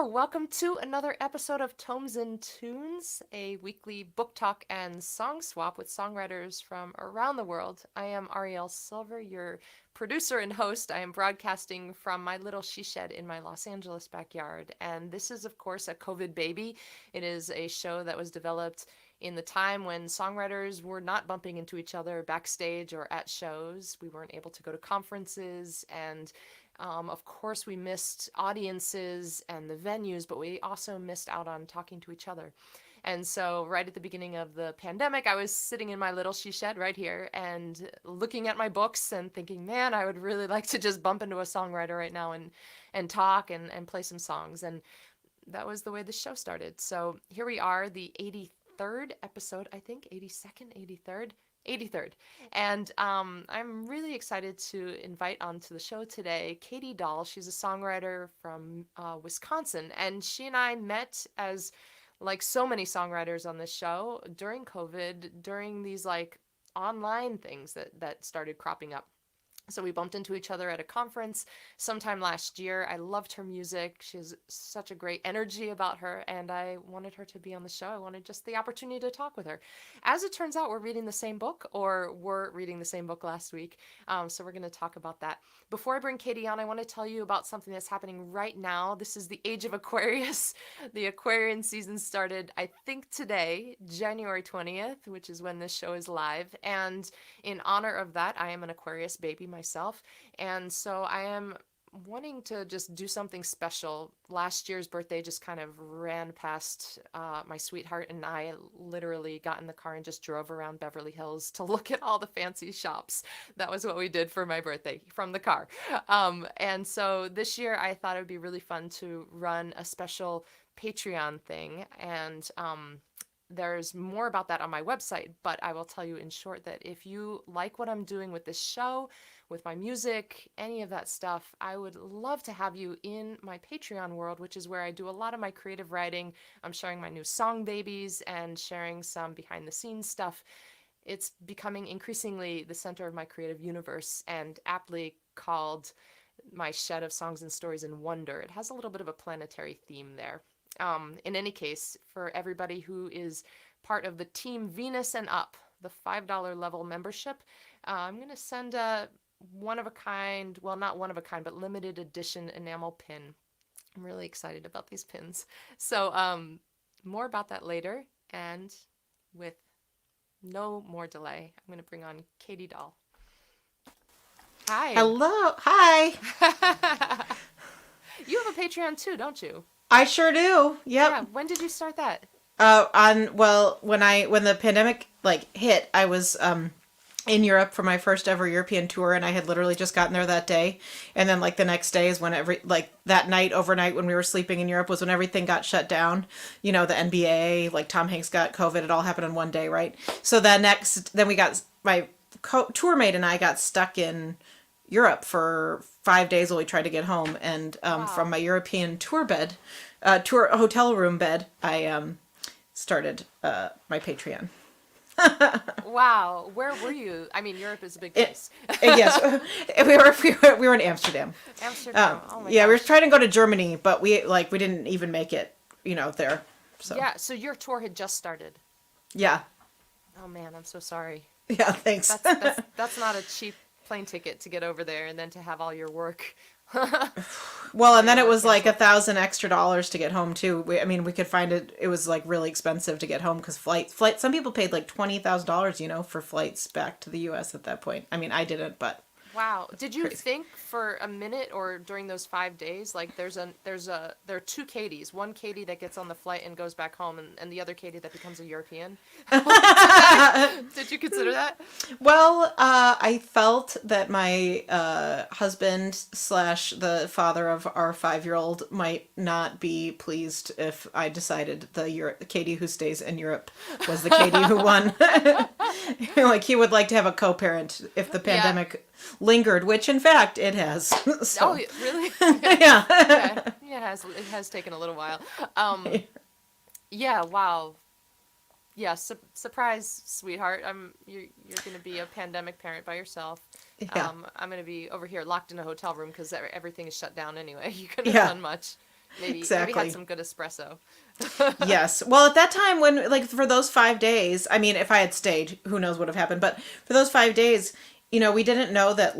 Welcome to another episode of Tomes and Tunes, a weekly book talk and song swap with songwriters from around the world. I am Arielle Silver, your producer and host. I am broadcasting from my little she shed in my Los Angeles backyard. And this is, of course, a COVID baby. It is a show that was developed in the time when songwriters were not bumping into each other backstage or at shows. We weren't able to go to conferences, and of course, we missed audiences and the venues, but we also missed out on talking to each other. And so right at the beginning of the pandemic, I was sitting in my little she shed right here and looking at my books and thinking, man, I would really like to just bump into a songwriter right now and talk and play some songs. And that was the way the show started. So here we are, the 83rd episode, I think, 82nd, 83rd. 83rd. And I'm really excited to invite onto the show today Katie Dahl. She's a songwriter from Wisconsin, and she and I met as, like so many songwriters on this show, during COVID, during these like online things that started cropping up. So we bumped into each other at a conference sometime last year. I loved her music. She has such a great energy about her, and I wanted her to be on the show. I wanted just the opportunity to talk with her. As it turns out, we're reading the same book, or were reading the same book last week, so we're going to talk about that. Before I bring Katie on, I want to tell you about something that's happening right now. This is the age of Aquarius. The Aquarian season started, I think, today, January 20th, which is when this show is live, and in honor of that, I am an Aquarius baby myself, and so I am wanting to just do something special. Last year's birthday just kind of ran past my sweetheart, and I literally got in the car and just drove around Beverly Hills to look at all the fancy shops. That was what we did for my birthday, from the car. And so this year I thought it would be really fun to run a special Patreon thing, and there's more about that on my website, but I will tell you in short that if you like what I'm doing with this show, with my music, any of that stuff, I would love to have you in my Patreon world, which is where I do a lot of my creative writing. I'm sharing my new song babies and sharing some behind the scenes stuff. It's becoming increasingly the center of my creative universe, and aptly called my shed of songs and stories in wonder. It has a little bit of a planetary theme there. In any case, for everybody who is part of the Team Venus and Up, the $5 level membership, I'm going to send a one-of-a-kind, well, not one-of-a-kind, but limited edition enamel pin. I'm really excited about these pins. So more about that later, and with no more delay, I'm going to bring on Katie Dahl. Hi. Hello. Hi. You have a Patreon too, don't you? I sure do. Yep. Yeah. When did you start that? When the pandemic hit, I was in Europe for my first ever European tour, and I had literally just gotten there that day. And then the next day is when that night, overnight, when we were sleeping in Europe, was when everything got shut down. You know, the NBA, Tom Hanks got COVID. It all happened in one day, right? So then we got, my tour mate and I got stuck in Europe for 5 days while we tried to get home, and Wow. From my European tour hotel room bed, I started my Patreon. Wow, where were you? I mean, Europe is a big place. Yes, we were in Amsterdam. Amsterdam. Oh my Yeah, gosh. we were trying to go to Germany, but we didn't even make it, there. So Yeah, so your tour had just started. yeah, Oh man, I'm so sorry. yeah. Thanks. That's not a cheap plane ticket to get over there and then to have all your work. Well, and then it was $1,000 extra to get home too. We could find it. It was really expensive to get home because flight. Some people paid $20,000, for flights back to the U.S. at that point. I mean, I didn't, but Wow. Did you Crazy. think for a minute or during those 5 days, like there are two Katies, one Katie that gets on the flight and goes back home, and the other Katie that becomes a European? Did you consider that? Well, I felt that my husband slash the father of our 5-year-old might not be pleased if I decided the Katie who stays in Europe was the Katie who won. Like he would like to have a co-parent if the Yeah. pandemic lingered, which in fact it has. Oh, So really? yeah, Yeah. Yeah, it has taken a little while. Yeah, wow. Yeah, surprise, sweetheart. You're gonna be a pandemic parent by yourself. yeah, I'm gonna be over here locked in a hotel room because everything is shut down anyway. You couldn't have yeah, done much. Maybe had exactly. some good espresso. Yes. Well, at that time, when like for those 5 days, I mean, if I had stayed, who knows what would have happened. But for those 5 days, we didn't know that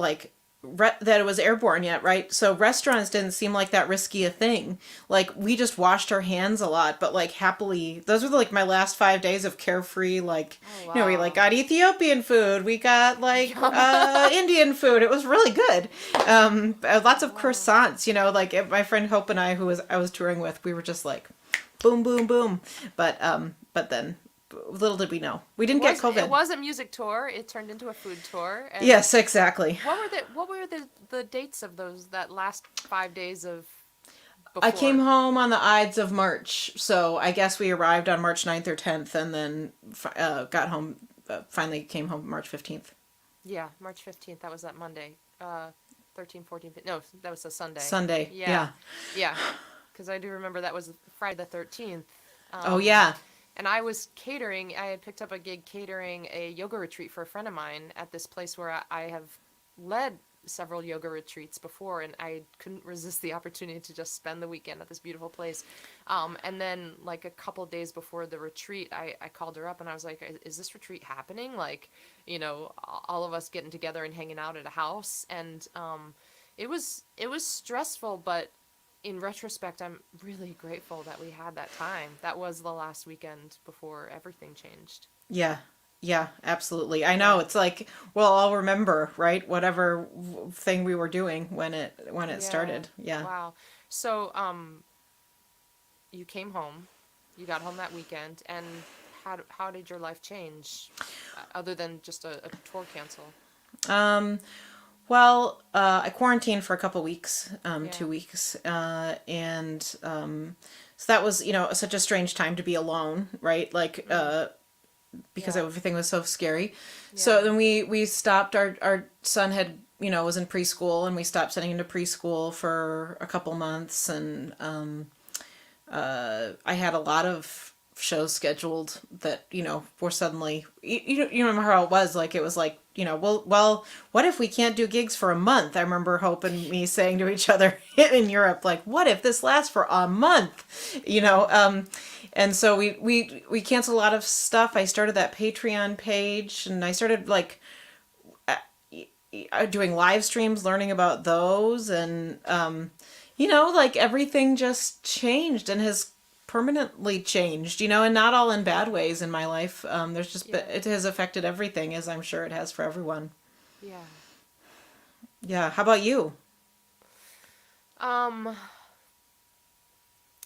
that it was airborne yet, right? So restaurants didn't seem like that risky a thing. Like we just washed our hands a lot, but like happily, those were like my last 5 days of carefree. Like Oh we like wow. got Ethiopian food, we got like Yum. Indian food. It was really good. Lots of Wow. croissants. Like my friend Hope and I was touring with, we were just like boom, boom, boom. But then little did we know, we It didn't get was it COVID. was a music tour. It turned into a food tour. And Yes, exactly. what were the dates of that last 5 days of I came before? home on the Ides of March, so I guess we arrived on March 9th or 10th, and then got home. Finally came home March 15th. Yeah, March 15th. That was that Monday. 13, 14, 15. No, that was a Sunday. Sunday. Yeah. Yeah. Yeah. Because I do remember that was Friday the 13th. Oh Um, yeah. and I was catering. I had picked up a gig catering a yoga retreat for a friend of mine at this place where I have led several yoga retreats before, and I couldn't resist the opportunity to just spend the weekend at this beautiful place. And then, like a couple days before the retreat, I called her up and I was like, "Is this retreat happening? Like, all of us getting together and hanging out at a house?" And it was stressful, but in retrospect, I'm really grateful that we had that time. That was the last weekend before everything changed. Yeah. Yeah, absolutely. I Yeah. know. It's like we'll all remember, right? Whatever thing we were doing when it Yeah. started. Yeah. Wow. So, you came home, you got home that weekend, and how did your life change, other than just a tour cancel? Um, Well, I quarantined for a couple weeks, Yeah. 2 weeks, and so that was, such a strange time to be alone, right? Like, Mm. because Yeah. everything was so scary. Yeah. So then we stopped. Our son had, was in preschool, and we stopped sending him to preschool for a couple months, and I had a lot of shows scheduled that were suddenly you remember how it was, like it was like well, what if we can't do gigs for a month? I remember Hope and me saying to each other in Europe, like, what if this lasts for a month? And so we canceled a lot of stuff. I started that Patreon page, and I started like doing live streams, learning about those, and like everything just changed and has permanently changed, and not all in bad ways in my life. There's just Yeah. it has affected everything, as I'm sure it has for everyone. Yeah. Yeah. How about you? Um.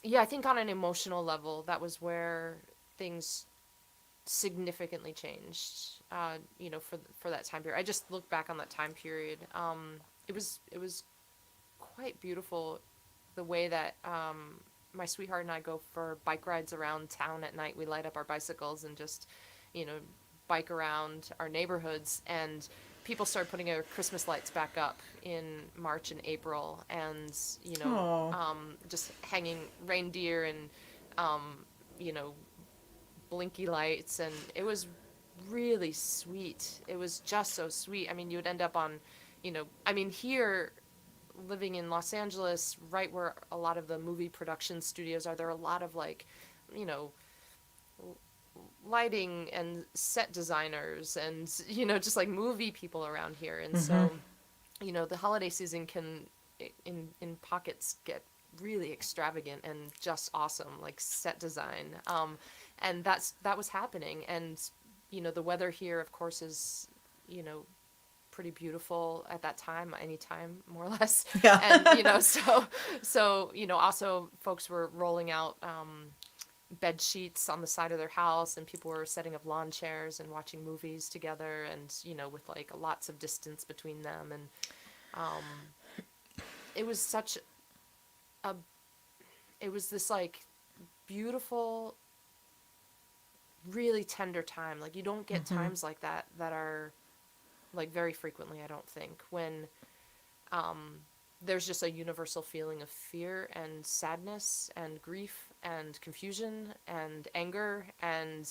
Yeah. I think on an emotional level, that was where things significantly changed. For that time period, I just look back on that time period. It was quite beautiful, the way that my sweetheart and I go for bike rides around town at night. We light up our bicycles and just, you know, bike around our neighborhoods. And people started putting our Christmas lights back up in March and April, and Oh. just hanging reindeer and you know, blinky lights, and it was really sweet. It was just so sweet. I mean, you would end up on, here, living in Los Angeles, right where a lot of the movie production studios are, there are a lot of you know, lighting and set designers and, just like movie people around here. And Mm-hmm. so, the holiday season can, in pockets, get really extravagant and just awesome, like set design. And that was happening. And, the weather here, of course, is, you know, pretty beautiful at that time, anytime, more or less. Yeah. And, so, also folks were rolling out bed sheets on the side of their house, and people were setting up lawn chairs and watching movies together, and, with like lots of distance between them. And it was such a, it was this like beautiful, really tender time. Like, you don't get times like that are like very frequently, I don't think, when there's just a universal feeling of fear and sadness and grief and confusion and anger, and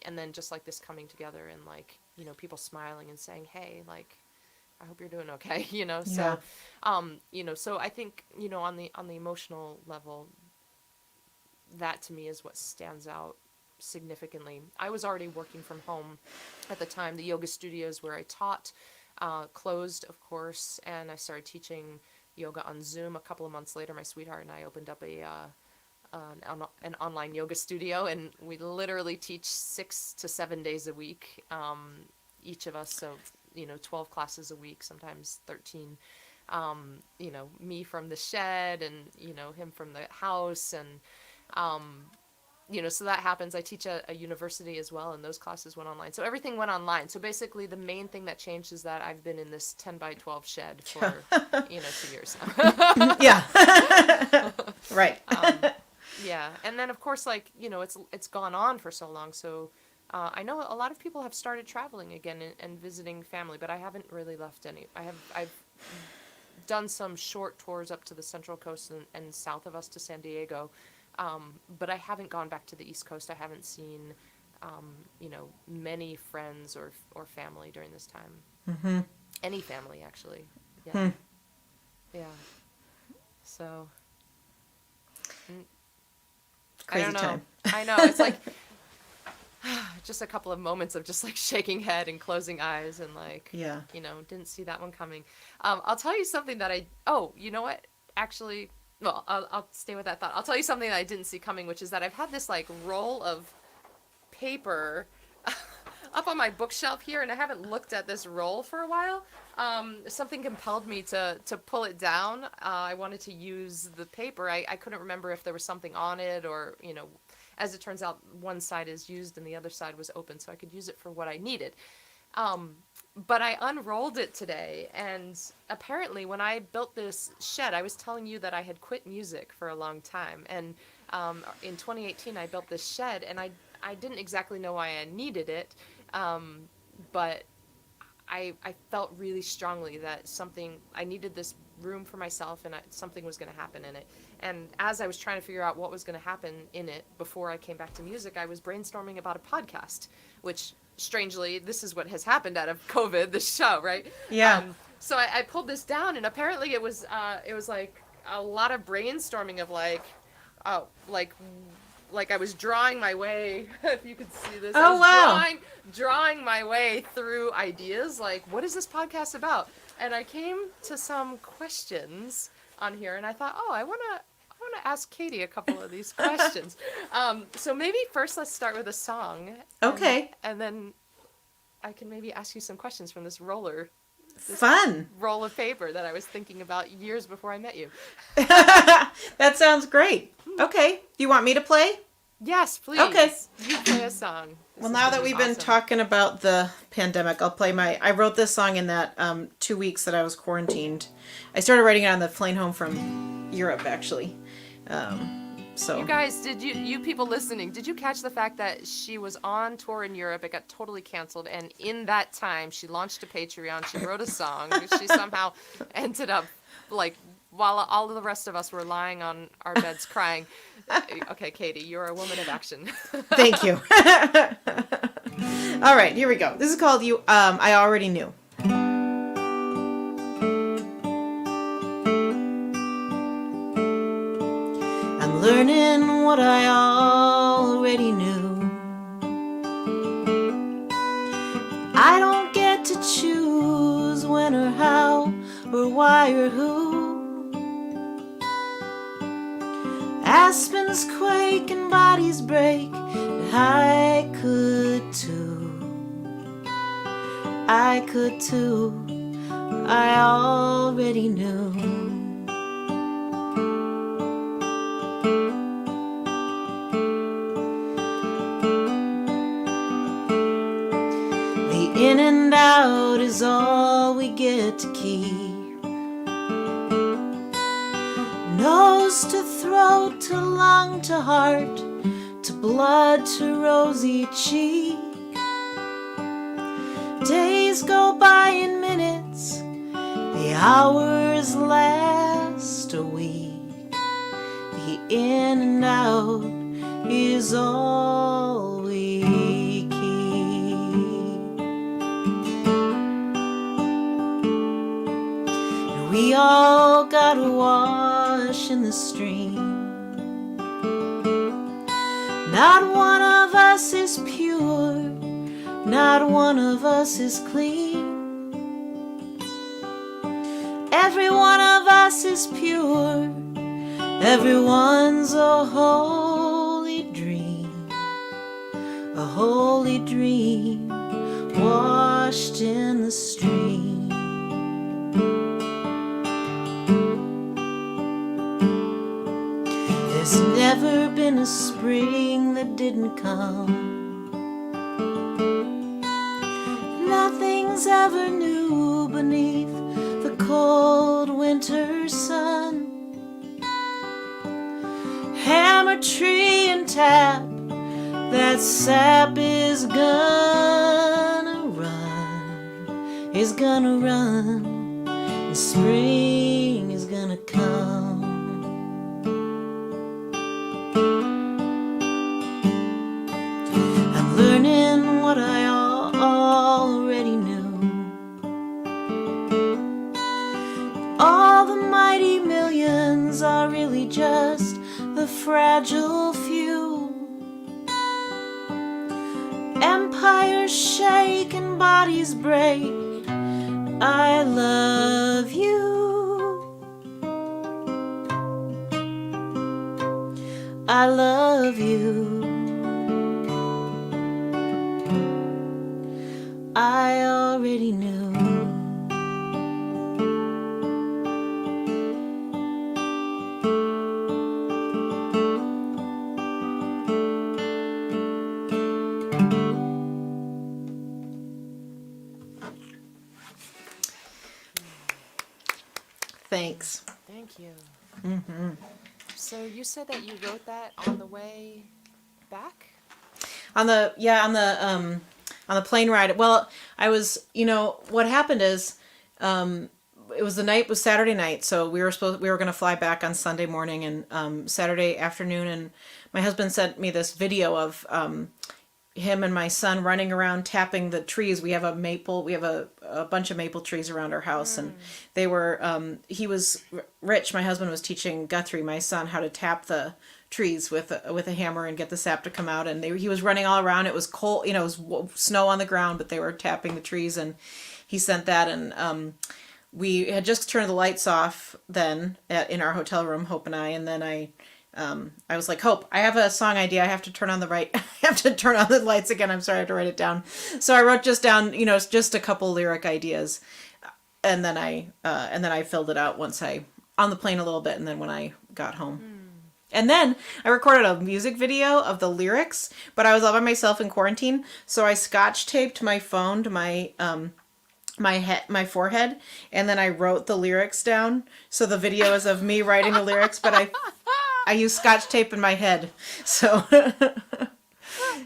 then just like this coming together, and like, people smiling and saying, hey, like, I hope you're doing okay. So so I think, on the emotional level, that to me is what stands out significantly. I was already working from home at the time. The yoga studios where I taught closed, of course, and I started teaching yoga on Zoom. A couple of months later, my sweetheart and I opened up an online yoga studio, and we literally teach 6 to 7 days a week, each of us. So 12 classes a week, sometimes 13. Me from the shed, and him from the house, and so that happens. I teach a university as well, and those classes went online. So everything went online. So basically, the main thing that changed is that I've been in this 10 by 12 shed for 2 years now. Yeah. Right. Yeah, and then of course, like, it's gone on for so long. So I know a lot of people have started traveling again, and visiting family, but I haven't really left any. I've done some short tours up to the Central Coast, and south of us to San Diego. But I haven't gone back to the East Coast. I haven't seen, many friends or family during this time. Mm-hmm. Any family, actually. Yeah. Yeah. So. Crazy I don't know. time. I know. It's like just a couple of moments of just like shaking head and closing eyes, and like, Yeah. Didn't see that one coming. I'll tell you something that you know what? Actually, well, I'll stay with that thought. I'll tell you something that I didn't see coming, which is that I've had this like roll of paper up on my bookshelf here, and I haven't looked at this roll for a while. Something compelled me to pull it down. I wanted to use the paper. I couldn't remember if there was something on it, or, as it turns out, one side is used and the other side was open, so I could use it for what I needed. But I unrolled it today, and apparently when I built this shed, I was telling you that I had quit music for a long time, and in 2018 I built this shed, and I didn't exactly know why I needed it, but I felt really strongly that I needed this room for myself, and something was going to happen in it. And as I was trying to figure out what was going to happen in it before I came back to music, I was brainstorming about a podcast, which strangely, this is what has happened out of COVID, this show, right? Yeah. So I pulled this down, and apparently it was like a lot of brainstorming of like I was drawing my way, if you could see this. Oh, wow. Drawing my way through ideas, like, what is this podcast about? And I came to some questions on here, and I thought, I want to ask Katie a couple of these questions. So maybe first let's start with a song. Okay. And then I can maybe ask you some questions from this Fun. roll of paper that I was thinking about years before I met you. That sounds great. Okay. Do you want me to play? Yes, please. Okay. You play a song. Well, now that we've been talking about the pandemic, I'll play I wrote this song in that 2 weeks that I was quarantined. I started writing it on the plane home from Europe, actually. So you guys, you people listening, did you catch the fact that she was on tour in Europe? It got totally canceled, and in that time, she launched a Patreon. She wrote a song. She somehow ended up, like, while all of the rest of us were lying on our beds crying. Okay, Katie, you're a woman of action. Thank you. All right, here we go. This is called I Already Knew. I'm learning what I already knew. I don't get to choose when or how or why or who. Aspens quake and bodies break, and I could too. I could too, I already knew. The in and out is all we get to keep. Nose to throat to lung to heart to blood to rosy cheek. Days go by in minutes, the hours last a week. The in and out is all we keep. And we all gotta wash in the stream. Not one of us is pure, not one of us is clean. Every one of us is pure, everyone's a holy dream washed in the stream. There's never been a spring that didn't come. Nothing's ever new beneath the cold winter sun. Hammer, tree, and tap, that sap is gonna run, and spring is gonna come. I'm learning what I already knew. All the mighty millions are really just the fragile few. Empires shake and bodies break. I love you. I love you. I already knew. Thanks. Thank you. Mm-hmm. So you said that you wrote that on the way back? On the plane ride. Well, I was, what happened is, it was Saturday night, so we were going to fly back on Sunday morning and Saturday afternoon, and my husband sent me this video of him and my son running around tapping the trees. We have a bunch of maple trees around our house, and they were he was Rich, my husband, was teaching Guthrie, my son, how to tap the trees with a hammer and get the sap to come out, and he was running all around. It was cold, it was snow on the ground, but they were tapping the trees, and he sent that, and we had just turned the lights off then in our hotel room, Hope and then I was like, Hope, I have a song idea. I have to turn on the lights again. I'm sorry, I have to write it down. So I wrote just down, just a couple lyric ideas, and then I filled it out once on the plane a little bit, and then when I got home. And then I recorded a music video of the lyrics, but I was all by myself in quarantine, so I scotch taped my phone to my forehead, and then I wrote the lyrics down. So the video is of me writing the lyrics, but I use scotch tape in my head. So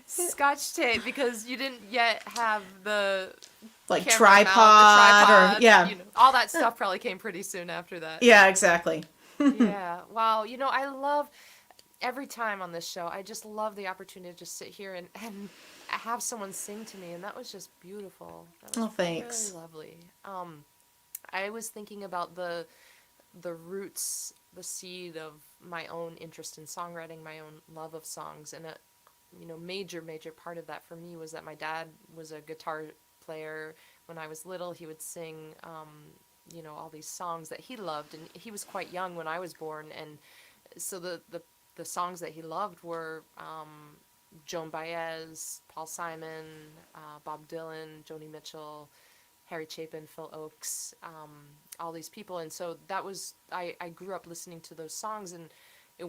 Scotch tape, because you didn't yet have the tripod, or all that stuff probably came pretty soon after that. Yeah, exactly. Yeah. Wow. I love every time on this show. I just love the opportunity to just sit here and have someone sing to me, and that was just beautiful. That was thanks. Really lovely. I was thinking about the roots, the seed of my own interest in songwriting, my own love of songs, and a major part of that for me was that my dad was a guitar player. When I was little, he would sing all these songs that he loved, and he was quite young when I was born, and so the songs that he loved were Joan Baez, Paul Simon, Bob Dylan, Joni Mitchell, Harry Chapin, Phil Oakes, all these people. And so that was, I grew up listening to those songs. And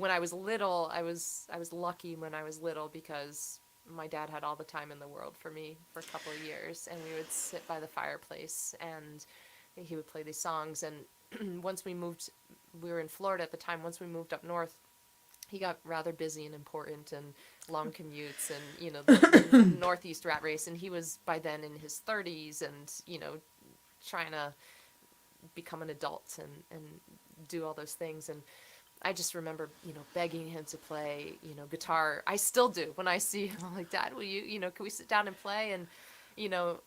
when I was little, I was lucky when I was little because my dad had all the time in the world for me for a couple of years, and we would sit by the fireplace and he would play these songs. And once we moved, we were in Florida at the time. Once we moved up north, he got rather busy and important and long commutes and, the Northeast rat race. And he was by then in his 30s and, trying to become an adult and do all those things. And I just remember, begging him to play, guitar. I still do. When I see him, I'm like, Dad, will you, can we sit down and play? And,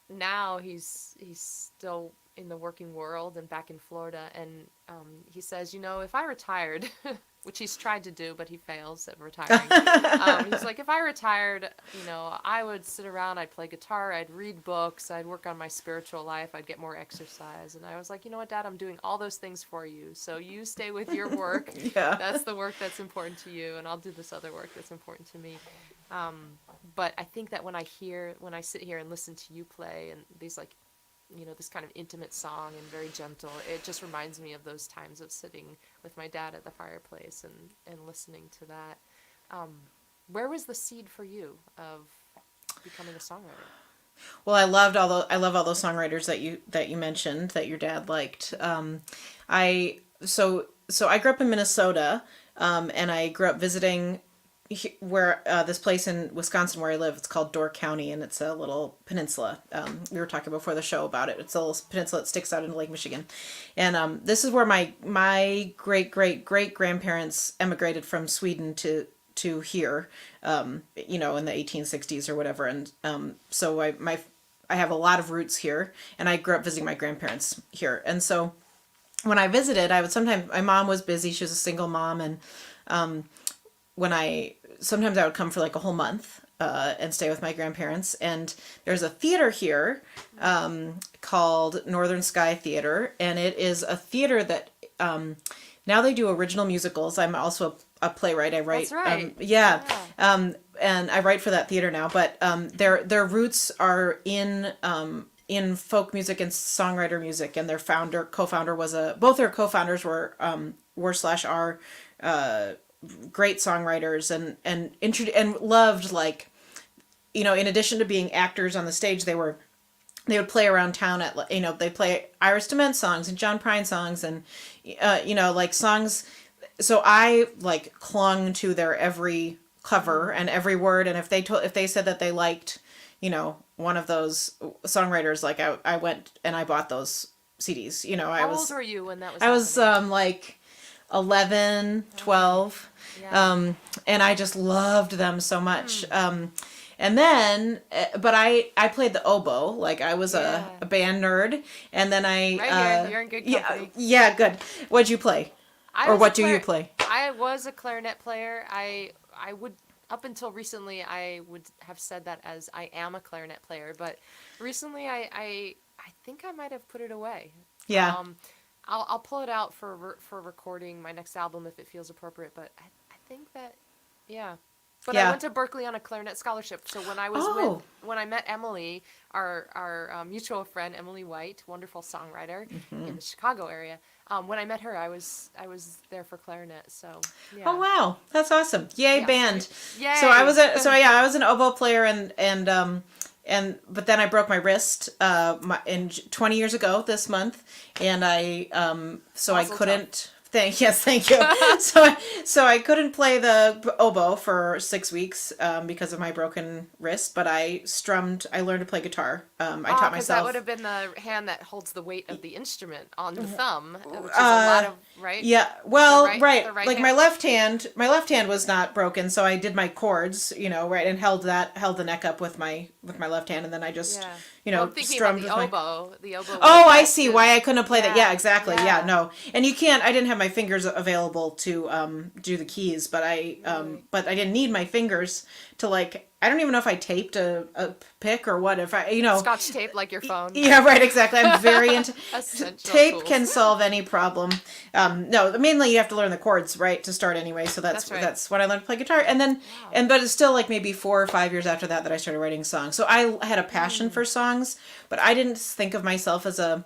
now he's still in the working world and back in Florida. And he says, if I retired, which he's tried to do, but he fails at retiring. He's like, if I retired, I would sit around, I'd play guitar, I'd read books, I'd work on my spiritual life, I'd get more exercise. And I was like, you know what, Dad, I'm doing all those things for you. So you stay with your work. Yeah. That's the work that's important to you, and I'll do this other work that's important to me. But I think that when I sit here and listen to you play and these this kind of intimate song and very gentle, it just reminds me of those times of sitting with my dad at the fireplace and listening to that. Where was the seed for you of becoming a songwriter? Well, I love all those songwriters that you mentioned that your dad liked. I grew up in Minnesota, and I grew up visiting where this place in Wisconsin where I live. It's called Door County, and it's a little peninsula. We were talking before the show about it. It's a little peninsula that sticks out into Lake Michigan, and this is where my great grandparents emigrated from Sweden to here, in the 1860s or whatever. And so I have a lot of roots here, and I grew up visiting my grandparents here. And so when I visited, my mom was busy. She was a single mom, and sometimes I would come for like a whole month and stay with my grandparents. And there's a theater here called Northern Sky Theater, and it is a theater that now they do original musicals. I'm also a playwright. I write. That's right. And I write for that theater now. But their roots are in folk music and songwriter music, and their co-founder was both their co-founders were /are great songwriters and loved, in addition to being actors on the stage, they would play around town they play Iris DeMent songs and John Prine songs and songs. So I clung to their every cover and every word, and if they said that they liked one of those songwriters, I went and I bought those CDs. How old were you when that was happening? I was 11, 12. Yeah. And I just loved them so much. And then, but I played the oboe, I was a band nerd. And then here, you're in good company. Yeah, good. What'd you play? What do you play? I was a clarinet player. I would, up until recently, I would have said that as I am a clarinet player, but recently I think I might have put it away. Yeah. I'll pull it out for recording my next album if it feels appropriate, but I think that, yeah. But I went to Berkeley on a clarinet scholarship. So when I met Emily, our mutual friend Emily White, wonderful songwriter in the Chicago area, when I met her, I was there for clarinet. So yeah. Oh wow, that's awesome! Yay, band! Yay! So I was an oboe player but then I broke my wrist 20 years ago this month, and I couldn't. Thank you. So I couldn't play the oboe for 6 weeks because of my broken wrist, but I learned to play guitar. I taught myself. That would have been the hand that holds the weight of the instrument on the thumb, which is a lot of, right? Yeah. Well, right. Hand? my left hand was not broken, so I did my chords, right, and held the neck up with my left hand, and then I just, I'm thinking strummed about with the oboe. The oboe. Oh, I see why I couldn't have played that. Yeah, exactly. Yeah. Yeah, no. And you can't. I didn't have my fingers available to do the keys, but but I didn't need my fingers to like. I don't even know if I taped a pick or what. If I, Scotch tape like your phone. Yeah, right, exactly. I'm very into Essential tape tools. can solve any problem. No, mainly you have to learn the chords, right, to start anyway. So that's right. that's when I learned to play guitar, and then but it's still like maybe 4 or 5 years after that I started writing songs. So I had a passion for songs, but I didn't think of myself as a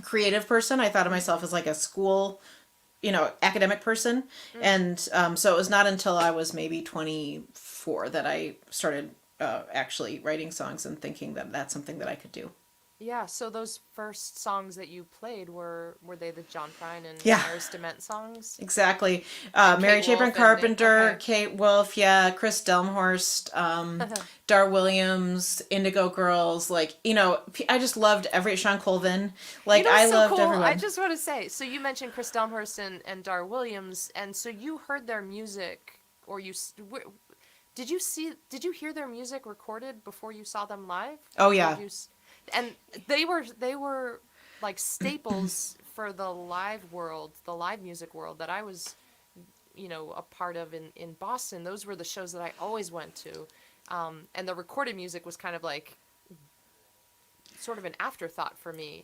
creative person. I thought of myself as like a school, academic person, and so it was not until I was maybe 24 that I started actually writing songs and thinking that that's something that I could do. Yeah, so those first songs that you played were they the John Prine and Yeah. Iris DeMent songs? Exactly. And Mary Kate Chapin Wolf Carpenter, okay. Kate Wolf, yeah, Chris Delmhorst, Dar Williams, Indigo Girls, like, I just loved Sean Colvin. Like, I so loved cool. everyone. I just want to say, so you mentioned Chris Delmhurst and Dar Williams, and so you heard their music, or did you hear their music recorded before you saw them live? Oh, Or yeah. And they were like staples for the live music world that I was, a part of in Boston. Those were the shows that I always went to. And the recorded music was kind of like sort of an afterthought for me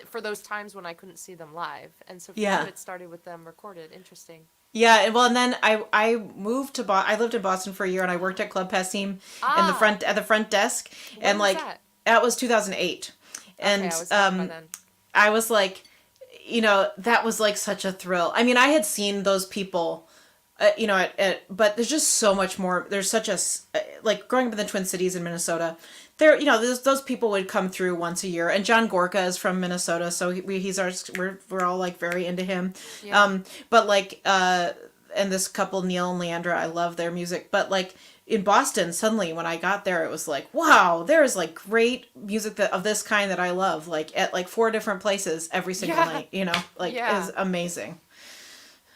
for those times when I couldn't see them live. And so for Yeah. you, it started with them recorded. Interesting. Yeah, well, and then I moved to I lived in Boston for a year, and I worked at Club Passim at the front desk, When and was like that? was 2008, and Okay, I was young by then. I was like, that was like such a thrill. I mean, I had seen those people, but there's just so much more. There's such like growing up in the Twin Cities in Minnesota. There, those people would come through once a year, and John Gorka is from Minnesota, so we're all like very into him. Yeah. But like, and this couple Neil and Leandra, I love their music, but like. In Boston, suddenly when I got there, it was like, wow, there's like great music of this kind that I love, like at like 4 different places every single night, like is amazing.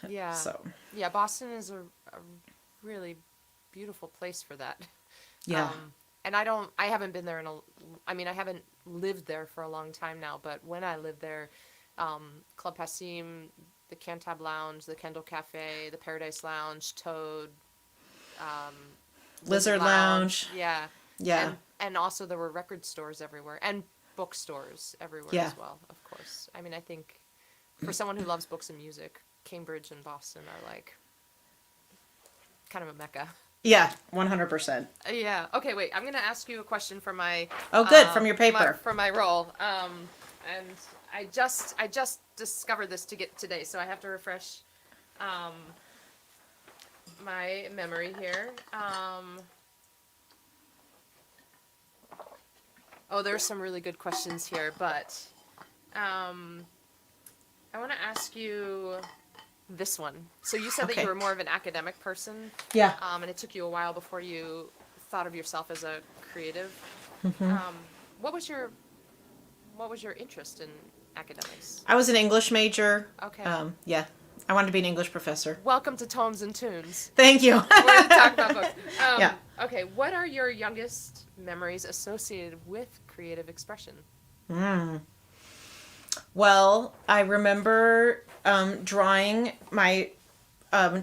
Yeah. So Yeah, Boston is a really beautiful place for that. yeah, And I haven't been there I haven't lived there for a long time now, but when I lived there, Club Passim, the Cantab Lounge, the Kendall Cafe, the Paradise Lounge, Toad, Lizard Lounge. Yeah. Yeah. And also there were record stores everywhere and bookstores everywhere Yeah. as well, of course. I mean, I think for someone who loves books and music, Cambridge and Boston are like kind of a mecca. Yeah, 100%. Yeah. Okay, wait. I'm going to ask you a question from my Oh, good, from your paper. from my role. And I just discovered this today, so I have to refresh my memory here. There's some really good questions here, but I want to ask you this one. So you said that Okay. you were more of an academic person, Yeah. and it took you a while before you thought of yourself as a creative. What was your interest in academics? I was an English major. Okay. Yeah. I wanted to be an English professor. Welcome to Tomes and Tunes. Thank you. We're going to talk about books. Yeah. Okay, what are your youngest memories associated with creative expression? Well, I remember drawing my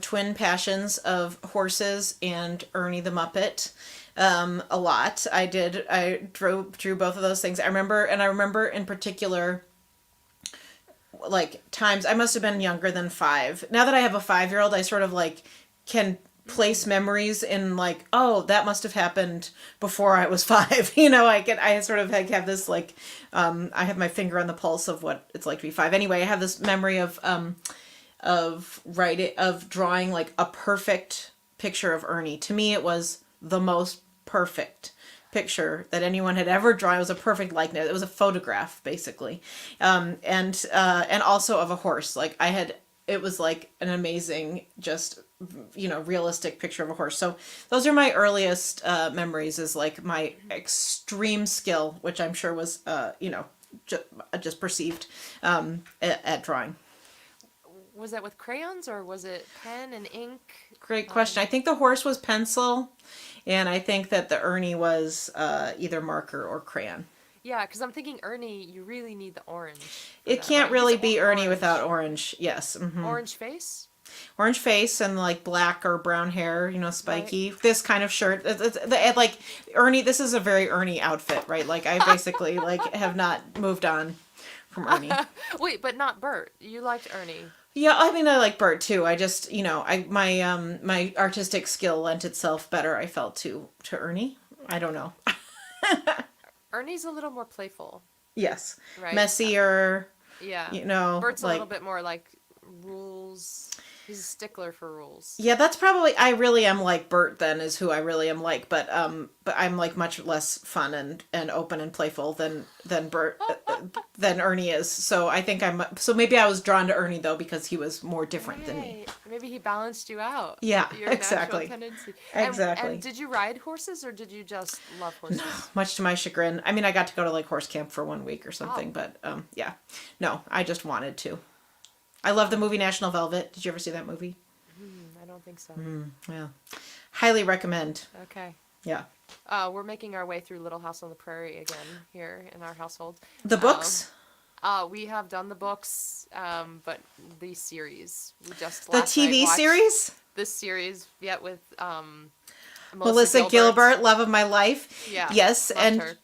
twin passions of horses and Ernie the Muppet a lot. I drew both of those things. I remember in particular, like times I must have been younger than 5. Now that I have a 5-year-old, I sort of like can place memories in like, oh, that must have happened before I was 5. I sort of have this like, I have my finger on the pulse of what it's like to be 5. Anyway, I have this memory of drawing like a perfect picture of Ernie. To me, it was the most perfect picture that anyone had ever drawn. It was a perfect likeness. It was a photograph, basically, and also of a horse. Like it was like an amazing, just realistic picture of a horse. So those are my earliest memories. Is like my extreme skill, which I'm sure was just perceived at drawing. Was that with crayons or was it pen and ink? Great question. I think the horse was pencil, and I think that the Ernie was either marker or crayon. Yeah, because I'm thinking Ernie, you really need the orange for It that, can't right? He's really be Ernie orange. without orange. Yes. Orange face, Orange face and like black or brown hair, right? spiky. This kind of shirt. Like Ernie, this is a very Ernie outfit, right? Like I basically like have not moved on from Ernie. Wait, but not Bert. You liked Ernie. Yeah, I mean I like Bert too. I just, I my artistic skill lent itself better, I felt, to Ernie. I don't know. Ernie's a little more playful, Yes. right? Messier, Yeah. Bert's a like little bit more like rules. He's a stickler for rules. yeah, that's probably I really am like Bert then is who I really am like, but I'm like much less fun and open and playful than Bert than Ernie is. So I think so maybe I was drawn to Ernie though because he was more different than me. Right. Maybe he balanced you out. Yeah, Your exactly. natural tendency. Exactly. And did you ride horses or did you just love horses? Much to my chagrin. I mean, I got to go to like horse camp for 1 week or something, Oh. but yeah. No, I just wanted to. I love the movie National Velvet. Did you ever see that movie? I don't think so. Yeah. Highly recommend. Okay. Yeah. We're making our way through Little House on the Prairie again here in our household. The books? We have done the books, but the series. We just The last night TV watched series? this series, with Melissa Gilbert, Love of My Life. Yeah. Yes, loved and her.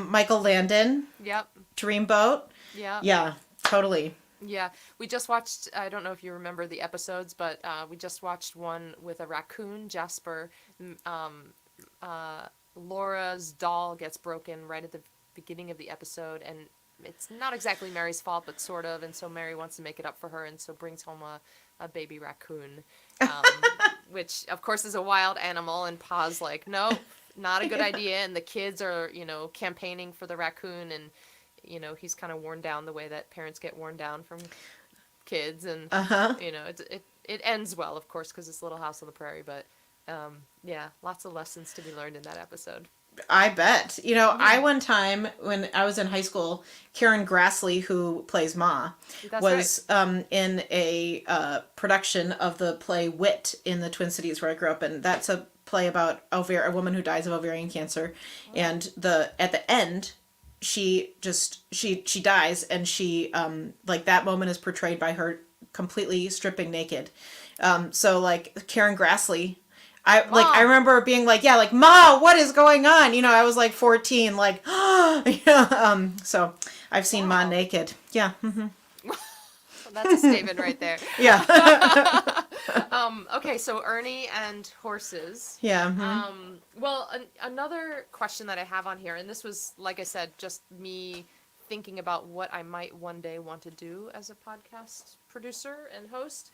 Michael Landon, Yep. Dreamboat. Yeah. Yeah, totally. Yeah. We just watched, I don't know if you remember the episodes, but we just watched one with a raccoon, Jasper. Laura's doll gets broken right at the beginning of the episode, and it's not exactly Mary's fault, but sort of, and so Mary wants to make it up for her, and so brings home a baby raccoon, which of course is a wild animal, and Pa's like, no, not a good idea, and the kids are, campaigning for the raccoon, and, he's kind of worn down the way that parents get worn down from kids, and, it ends well, of course, because it's Little House on the Prairie, but, yeah, lots of lessons to be learned in that episode. I bet. I one time when I was in high school, Karen Grassley, who plays Ma, That's was in a production of the play Wit in the Twin Cities where I grew up, and that's a play about a woman who dies of ovarian cancer, and at the end, she dies, and she like that moment is portrayed by her completely stripping naked. So like Karen Grassley. I remember being like, yeah, like, Ma, what is going on? I was like 14, like, so I've seen Ma naked. Yeah. Mm-hmm. That's a statement right there. Yeah. Okay, so Ernie and horses. Yeah. Mm-hmm. Well, another question that I have on here, and this was, like I said, just me thinking about what I might one day want to do as a podcast producer and host.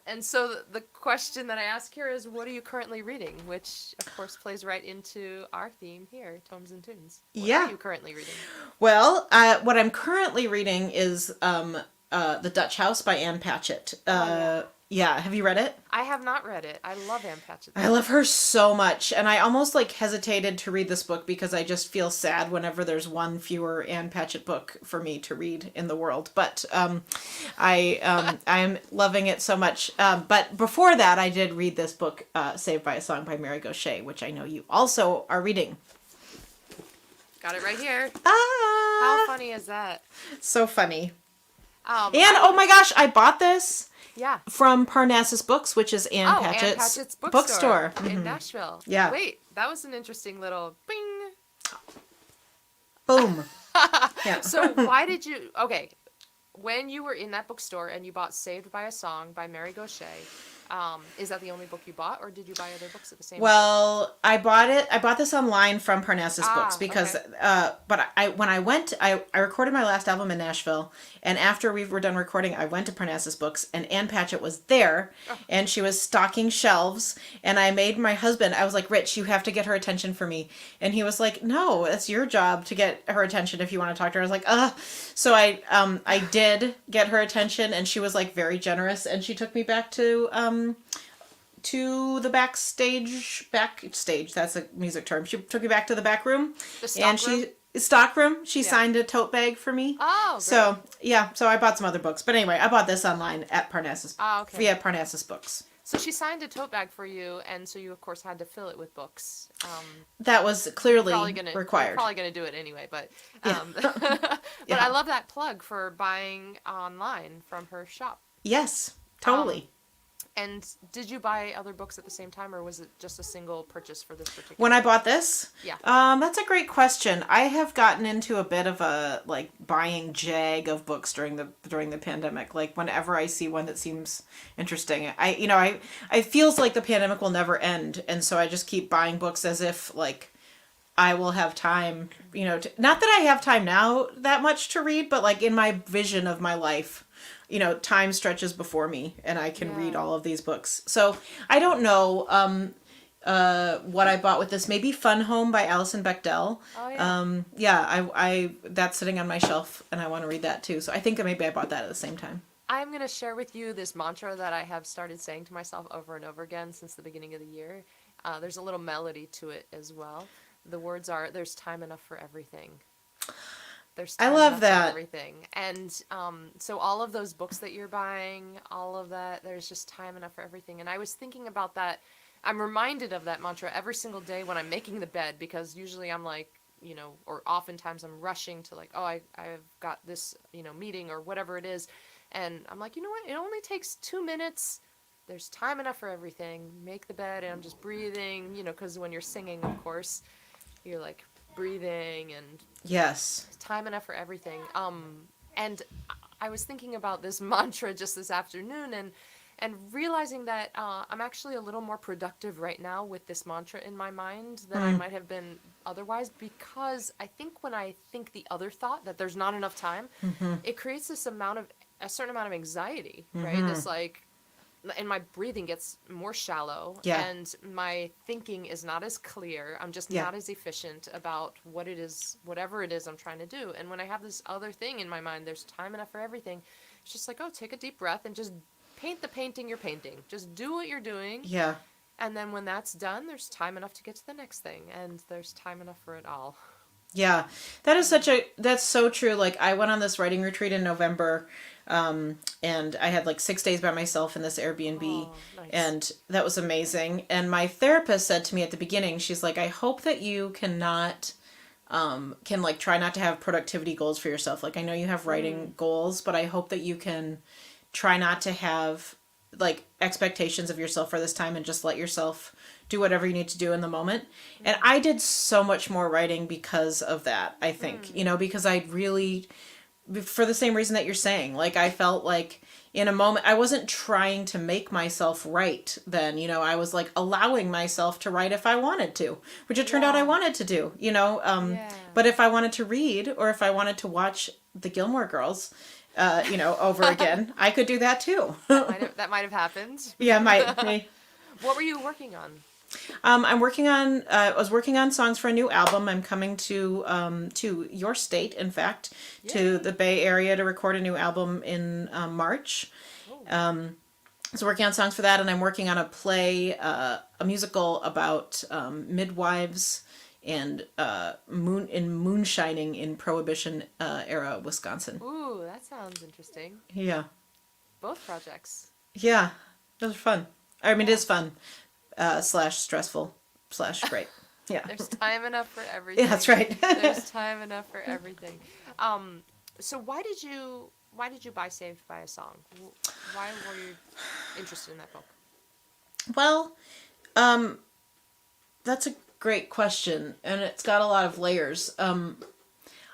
And so the question that I ask here is, what are you currently reading? Which, of course, plays right into our theme here, Tomes and Tunes. What are you currently reading? Well, what I'm currently reading is The Dutch House by Anne Patchett. Yeah, have you read it? I have not read it. I love Anne Patchett. I love her so much, and I almost hesitated to read this book because I just feel sad whenever there's one fewer Anne Patchett book for me to read in the world. But I'm loving it so much. But before that, I did read this book, Saved by a Song by Mary Gauthier, which I know you also are reading. Got it right here. Ah! How funny is that? So funny. Oh my gosh, I bought this. Yeah. From Parnassus Books, which is Anne Patchett's bookstore. In Nashville. Yeah. Wait, that was an interesting little bing. Boom. Yeah. So why did you... Okay, when you were in that bookstore and you bought Saved by a Song by Mary Gauthier, is that the only book you bought, or did you buy other books at the same time? Well, I bought this online from Parnassus Books because, but when I went, I recorded my last album in Nashville, and after we were done recording, I went to Parnassus Books, and Anne Patchett was there, and she was stocking shelves, and I made my husband, I was like, Rich, you have to get her attention for me, and he was like, no, it's your job to get her attention if you want to talk to her. I was like, so I did get her attention, and she was like very generous, and she took me back to the backstage, that's a music term. She took me back to the back room. The stock room? She signed a tote bag for me. Oh, great. So, yeah, so I bought some other books. But anyway, I bought this online at Parnassus. Oh, okay. Via Parnassus Books. So she signed a tote bag for you, and so you of course had to fill it with books. That was clearly You're required. probably gonna do it anyway, but Yeah. but I Yeah. love that plug for buying online from her shop. Yes, Um, totally. and did you buy other books at the same time, or was it just a single purchase for this When particular I book? bought this, Yeah. that's a great question. I have gotten into a bit of a like buying jag of books during the pandemic. Like whenever I see one that seems interesting, I feels like the pandemic will never end, and so I just keep buying books as if like I will have time, not that I have time now that much to read, but like in my vision of my life, time stretches before me and I can read Yeah. all of these books. So I don't know what I bought with this. Maybe Fun Home by Alison Bechdel. Oh yeah. Yeah, I that's sitting on my shelf and I want to read that too. So I think maybe I bought that at the same time. I'm gonna share with you this mantra that I have started saying to myself over and over again since the beginning of the year. There's a little melody to it as well. The words are, "There's time enough for everything." There's I time love enough for that. everything. And so all of those books that you're buying, all of that, there's just time enough for everything. And I was thinking about that. I'm reminded of that mantra every single day when I'm making the bed, because usually I'm like, or oftentimes I'm rushing to like, oh, I've got this, meeting or whatever it is. And I'm like, you know what? It only takes 2 minutes. There's time enough for everything. Make the bed, and I'm just breathing, because when you're singing, of course, you're like breathing, and Yes. time enough for everything. And I was thinking about this mantra just this afternoon, and realizing that I'm actually a little more productive right now with this mantra in my mind than I might have been otherwise, because I think when I think the other thought that there's not enough time, it creates a certain amount of anxiety, right? This like, and my breathing gets more shallow, Yeah. and my thinking is not as clear. I'm just Yeah. not as efficient about whatever it is I'm trying to do. And when I have this other thing in my mind, there's time enough for everything. It's just like, oh, take a deep breath and just paint the painting you're painting. Just do what you're doing. Yeah. And then when that's done, there's time enough to get to the next thing, and there's time enough for it all. Yeah, that's so true. Like I went on this writing retreat in November, and I had like 6 days by myself in this Airbnb, Oh, nice. and that was amazing. And my therapist said to me at the beginning, she's like, I hope that you can like try not to have productivity goals for yourself. Like I know you have writing goals, but I hope that you can try not to have like expectations of yourself for this time and just let yourself do whatever you need to do in the moment. And I did so much more writing because of that, I think. Because I really, for the same reason that you're saying, like I felt like in a moment I wasn't trying to make myself write then, I was like allowing myself to write if I wanted to, which it turned out I Yeah. wanted to do, Yeah. but if I wanted to read or if I wanted to watch the Gilmore Girls, over again, I could do that too. That might have happened. Yeah, might. What were you working on? I'm working on. I was working on songs for a new album. I'm coming to your state, in fact, to Yay. the Bay Area to record a new album in March. Oh. So working on songs for that, and I'm working on a play, a musical about midwives and moonshining in Prohibition era Wisconsin. Ooh, that sounds interesting. Yeah, Both projects. yeah, those are fun. I mean, it Yeah. is fun, slash stressful, slash great. Yeah, There's time enough for everything. yeah, that's right. There's time enough for everything. So why did you buy Saved by a Song? Why were you interested in that book? Well, that's a great question, and it's got a lot of layers.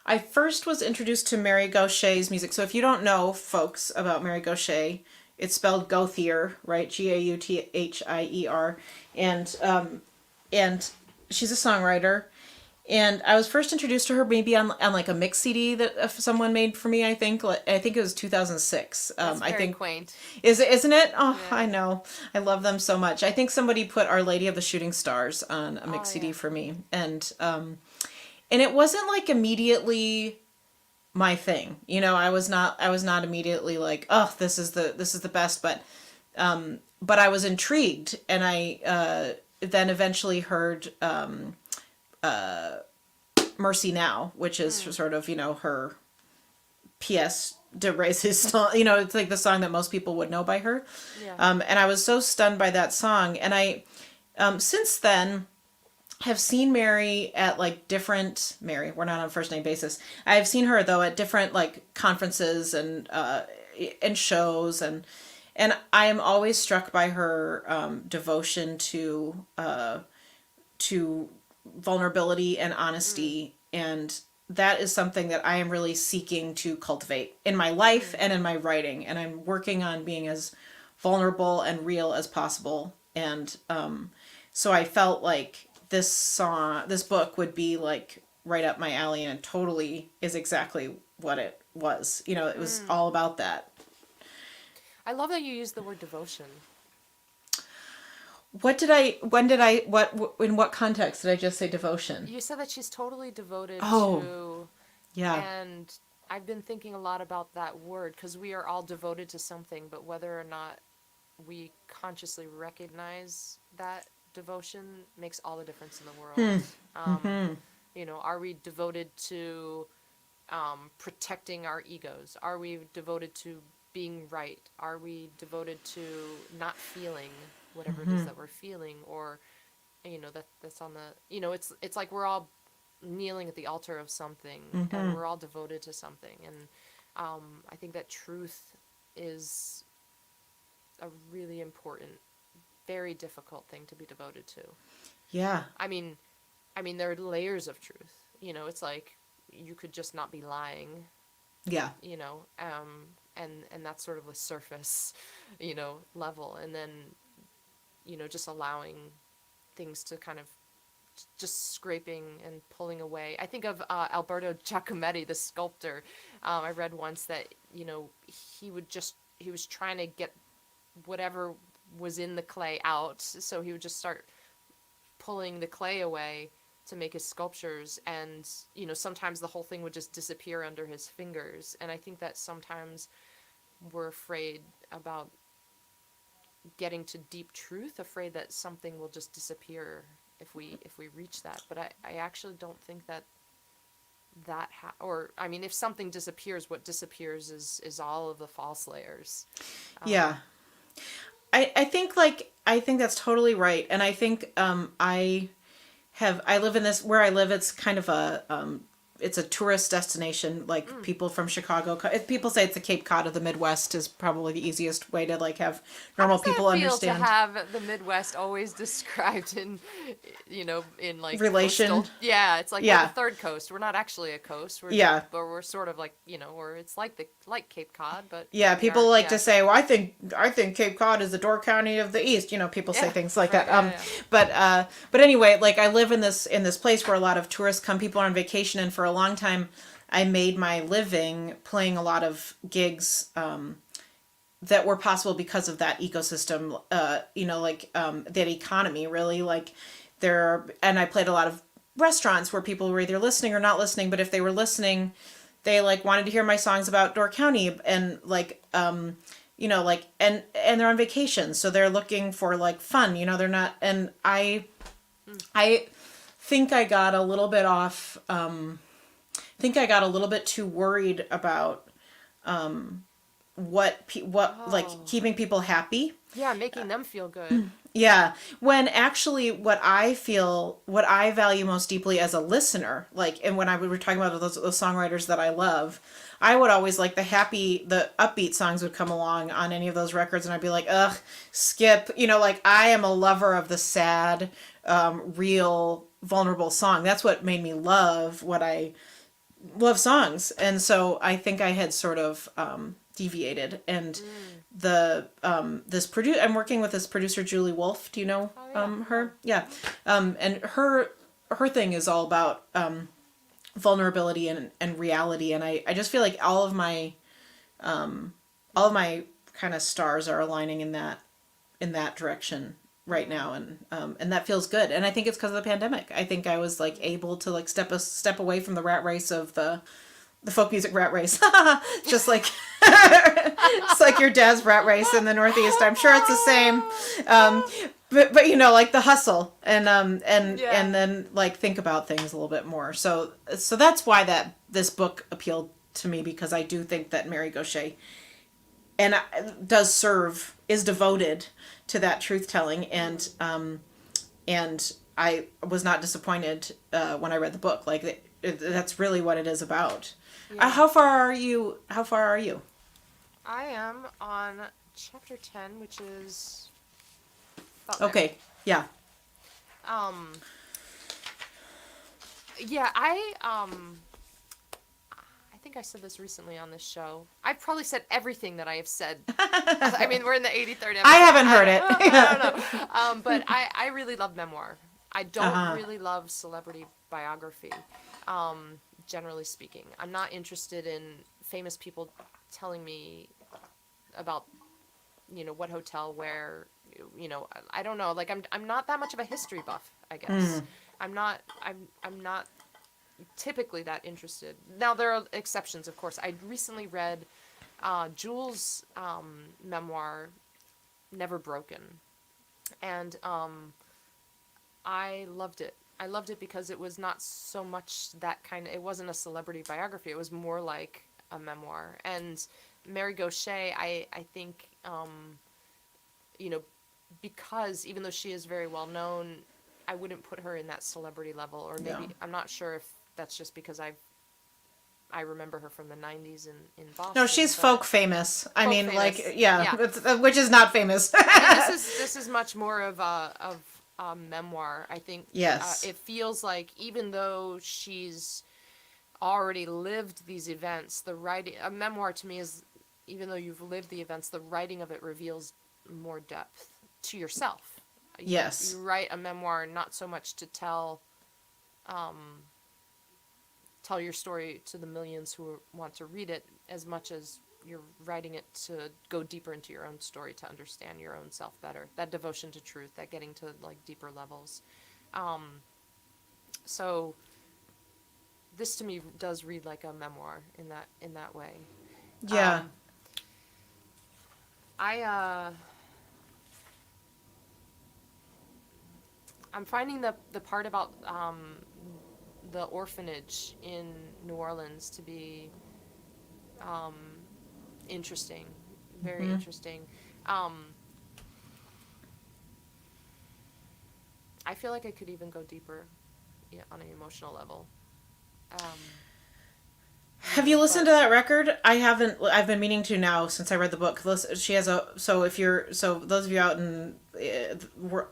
I first was introduced to Mary Gauthier's music. So if you don't know, folks, about Mary Gauthier, it's spelled Gauthier, right? Gauthier, and she's a songwriter. And I was first introduced to her maybe on like a mix CD that someone made for me. I think it was 2006. That's I very think quaint. isn't it? Oh, Yeah. I know. I love them so much. I think somebody put Our Lady of the Shooting Stars on a mix Oh, CD yeah. for me, and it wasn't like immediately my thing. I was not immediately like, oh, this is the best, but I was intrigued, and I then eventually heard Mercy Now, which is sort of her P.S. de Raises song. You know, it's like the song that most people would know by her. Yeah. And I was so stunned by that song. And I, since then, have seen Mary at like different Mary. We're not on a first name basis. I have seen her though at different like conferences and shows, and I am always struck by her devotion to vulnerability and honesty, and that is something that I am really seeking to cultivate in my life and in my writing, and I'm working on being as vulnerable and real as possible. And so I felt like this book would be like right up my alley, and it totally is exactly what it was. You know, it was all about that. I love that you use the word devotion. In what context did I just say devotion? You said that she's totally devoted Oh, to, yeah. and I've been thinking a lot about that word because we are all devoted to something, but whether or not we consciously recognize that devotion makes all the difference in the world. You know, are we devoted to protecting our egos? Are we devoted to being right? Are we devoted to not feeling whatever it is that we're feeling? Or, you know, that's on the, you know, it's like we're all kneeling at the altar of something, and we're all devoted to something. And I think that truth is a really important, very difficult thing to be devoted to. Yeah. I mean, there are layers of truth. You know, it's like you could just not be lying. Yeah. You know, and that's sort of a surface, you know, level, and then, you know, just allowing things to kind of just scraping and pulling away. I think of Alberto Giacometti, the sculptor. I read once that, you know, he was trying to get whatever was in the clay out, so he would just start pulling the clay away to make his sculptures, and, you know, sometimes the whole thing would just disappear under his fingers. And I think that sometimes we're afraid about getting to deep truth, afraid that something will just disappear if we reach that. But I actually don't think that or I mean, if something disappears, what disappears is all of the false layers. Yeah. I think that's totally right. And I think I live in this, where I live, it's kind of it's a tourist destination. Like people from Chicago, people say it's the Cape Cod of the Midwest is probably the easiest way to like have normal people understand. To have the Midwest always described in, you know, in like relation. Yeah, it's like we're the third coast. We're not actually a coast. But we're sort of like, you know, or it's like Cape Cod, but yeah, people like to say, well, I think Cape Cod is the Door County of the East. You know, people say things like that. But anyway, like I live in this place where a lot of tourists come. People are on vacation, and for a long time I made my living playing a lot of gigs that were possible because of that ecosystem, you know, like that economy really, like and I played a lot of restaurants where people were either listening or not listening, but if they were listening, they like wanted to hear my songs about Door County, and like you know, like and they're on vacation, so they're looking for like fun, you know, they're not. And I think I got a little bit off. Think I got a little bit too worried about like keeping people happy. Yeah, making them feel good. Yeah, when actually what I value most deeply as a listener, like, and when we were talking about those songwriters that I love, I would always like the upbeat songs would come along on any of those records, and I'd be like, ugh, skip. You know, like I am a lover of the sad, real, vulnerable song. That's what made me love songs. And so I think I had sort of deviated, and I'm working with this producer, Julie Wolfe. Do you know her? Yeah. And her thing is all about vulnerability and reality, and I just feel like all of my kind of stars are aligning in that direction right now, and that feels good. And I think it's because of the pandemic. I think I was like able to like step away from the rat race of the folk music rat race. Just like it's like your dad's rat race in the Northeast. I'm sure it's the same. But you know, like the hustle and then like think about things a little bit more. So that's why this book appealed to me, because I do think that Mary Gauthier is devoted to that truth telling, and I was not disappointed when I read the book. Like that's really what it is about. Yeah. How far are you? How far are you? I am on chapter 10, which is Okay. Yeah. Um. Yeah, I think I said this recently on this show. I've probably said everything that I have said. I mean, we're in the 83rd episode. I haven't heard it. I don't know. But I really love memoir. I don't really love celebrity biography, generally speaking. I'm not interested in famous people telling me about, what hotel, where, I don't know. Like, I'm not that much of a history buff, I guess. I'm not typically that interested. Now, there are exceptions, of course. I recently read Jules' memoir, Never Broken. And I loved it. I loved it because it was not so much that kind of... It wasn't a celebrity biography. It was more like a memoir. And Mary Gauthier, I think, because even though she is very well known, I wouldn't put her in that celebrity level. Or maybe... No. I'm not sure if that's just because I remember her from the 90s in Boston. No, she's folk famous. I mean, famous. like, yeah. Yeah. Which is not famous. I mean, this is much more of a memoir. I think Yes. it feels like, even though she's already lived these events, a memoir to me is, even though you've lived the events, the writing of it reveals more depth to yourself. Yes. You write a memoir not so much to tell your story to the millions who want to read it, as much as you're writing it to go deeper into your own story, to understand your own self better. That devotion to truth, that getting to like deeper levels. So this to me does read like a memoir in that way. Yeah. I'm finding the part about the orphanage in New Orleans to be interesting, very interesting. I feel like I could even go deeper, on an emotional level. Have you listened to that record? I haven't. I've been meaning to now since I read the book. She has a. So those of you out in, who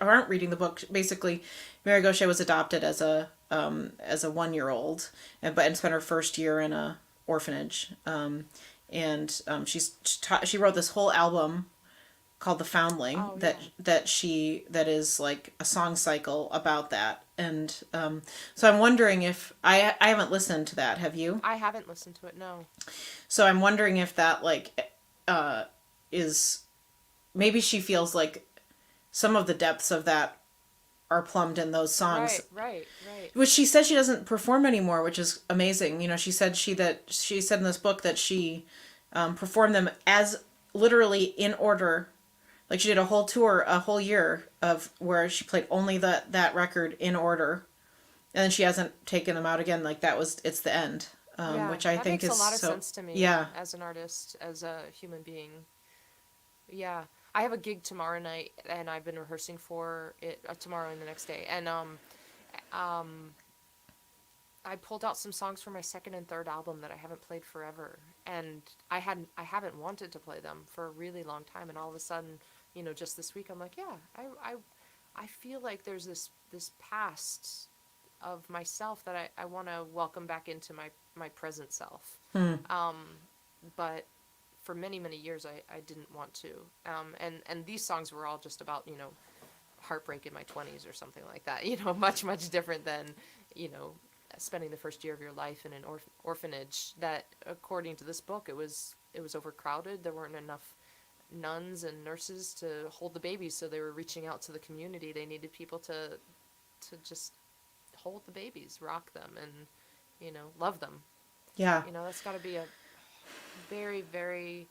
aren't reading the book, basically, Mary Gauthier was adopted as a 1-year-old, and spent her first year in a orphanage. She wrote this whole album called The Foundling that is like a song cycle about that. And so I'm wondering if I haven't listened to that. Have you? I haven't listened to it, no. So I'm wondering if that is, maybe she feels like some of the depths of that are plumbed in those songs. Right. Which she said she doesn't perform anymore, which is amazing. She said she said in this book that she performed them as literally in order. Like, she did a whole tour, a whole year of where she played only that record in order, and then she hasn't taken them out again. Like, it's the end, which I think is makes a lot of sense to me. Yeah, as an artist, as a human being. Yeah, I have a gig tomorrow night, and I've been rehearsing for it tomorrow and the next day, and I pulled out some songs from my second and third album that I haven't played forever, and I haven't wanted to play them for a really long time, and all of a sudden, just this week, I'm like, yeah, I feel like there's this past of myself that I want to welcome back into my present self. But for many, many years, I didn't want to. And these songs were all just about, heartbreak in my 20s or something like that, much, much different than, spending the first year of your life in an orphanage that, according to this book, it was overcrowded. There weren't enough nuns and nurses to hold the babies, so they were reaching out to the community. They needed people to just hold the babies, rock them, and love them. Yeah. That's got to be a very, very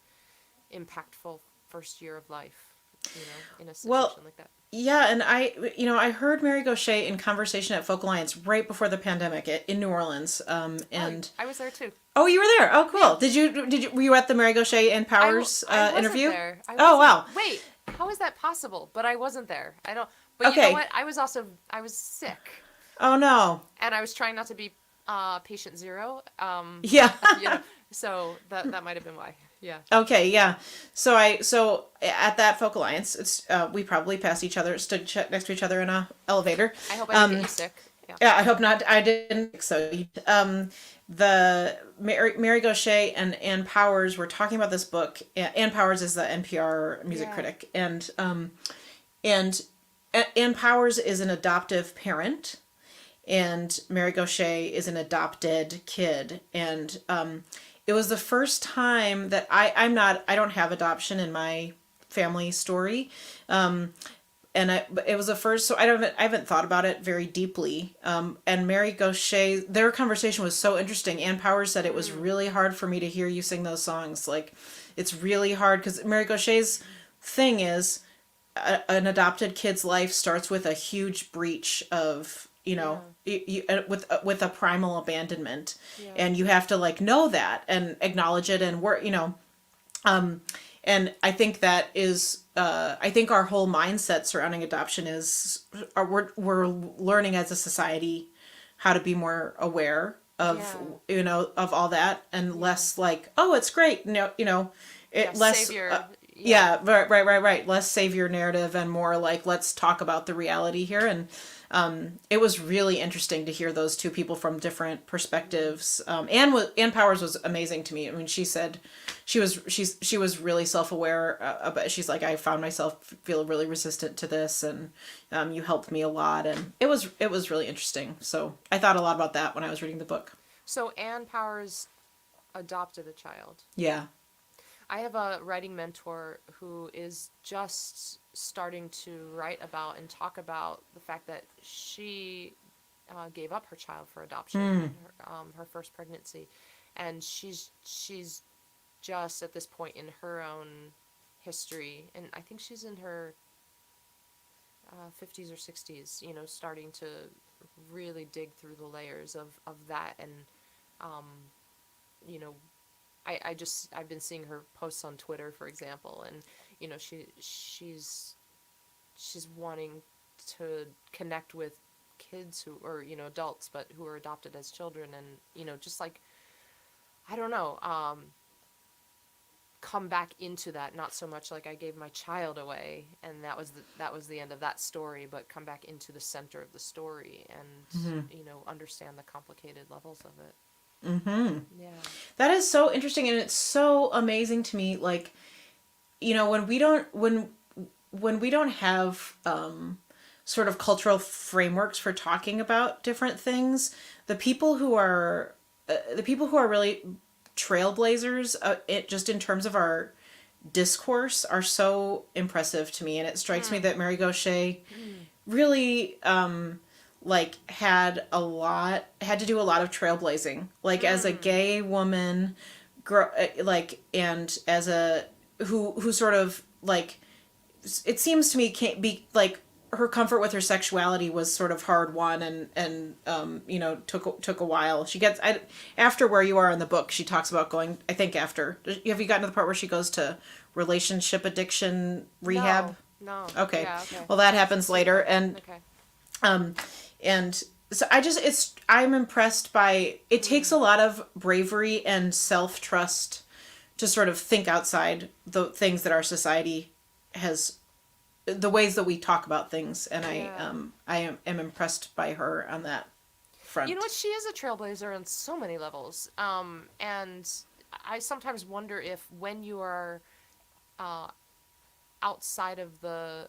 impactful first year of life, in a situation like that. Yeah, and I heard Mary Gaucher in conversation at Folk Alliance right before the pandemic in New Orleans. Oh, And I was there too. oh, you were there. Oh, Yeah. cool. Were you at the Mary Gaucher and Powers I wasn't interview? there. I Oh, wasn't. wow. Wait, how is that possible? But I wasn't there. I don't. But you know Okay. what? I was sick, Oh no. and I was trying not to be patient zero. Yeah. You know, so that might have been why. Yeah. Okay, yeah. So at that Folk Alliance, it's we probably passed each other, stood next to each other in a elevator. I hope I didn't get you sick. Yeah. Yeah, I hope not. I didn't think so. The Mary Gaucher and Ann Powers were talking about this book. Ann Powers is the NPR music Yeah. critic, and Ann Powers is an adoptive parent, and Mary Gaucher is an adopted kid, and it was the first time that I don't have adoption in my family story. But it was the first, so I haven't thought about it very deeply. And Mary Gaucher, their conversation was so interesting. Ann Powers said it was really hard for me to hear you sing those songs. Like, it's really hard because Mary Gaucher's thing is an adopted kid's life starts with a huge breach of, with a primal abandonment, Yeah. and you have to like know that and acknowledge it and work, and I think that is, I think our whole mindset surrounding adoption is, we're learning as a society how to be more aware of, of all that, and less like, oh, it's great. No, less, savior. yeah, right. Less savior narrative and more like, let's talk about the reality here. And it was really interesting to hear those two people from different perspectives. Ann Powers was amazing to me. I mean, she said she was really self-aware about. She's like, I found myself feel really resistant to this, and you helped me a lot, and it was really interesting. So I thought a lot about that when I was reading the book. So Ann Powers adopted a child. Yeah. I have a writing mentor who is just starting to write about and talk about the fact that she gave up her child for adoption, her first pregnancy, and she's just at this point in her own history, and I think she's in her 50s or 60s, starting to really dig through the layers of that, and you know I've been seeing her posts on Twitter, for example, and she's wanting to connect with kids who, or adults, but who are adopted as children, and just like, I don't know, come back into that, not so much like I gave my child away and that was the end of that story, but come back into the center of the story and understand the complicated levels of it. Yeah. That is so interesting, and it's so amazing to me. Like, when we don't have sort of cultural frameworks for talking about different things, the people who are really trailblazers, just in terms of our discourse, are so impressive to me. And it strikes me that Mary Gaucher really had to do a lot of trailblazing, like as a gay woman, and as a who sort of like, it seems to me, can't be like, her comfort with her sexuality was sort of hard won, and took a while. She gets, after Where You Are in the book, she talks about going, I think after, have you gotten to the part where she goes to relationship addiction rehab? No. Okay. Yeah, okay. Well, that happens later, and Okay. and so I'm impressed by, it takes a lot of bravery and self-trust to sort of think outside the things that our society has, the ways that we talk about things, and Yeah. I am impressed by her on that front. You know what? She is a trailblazer on so many levels. And I sometimes wonder if, when you are outside of the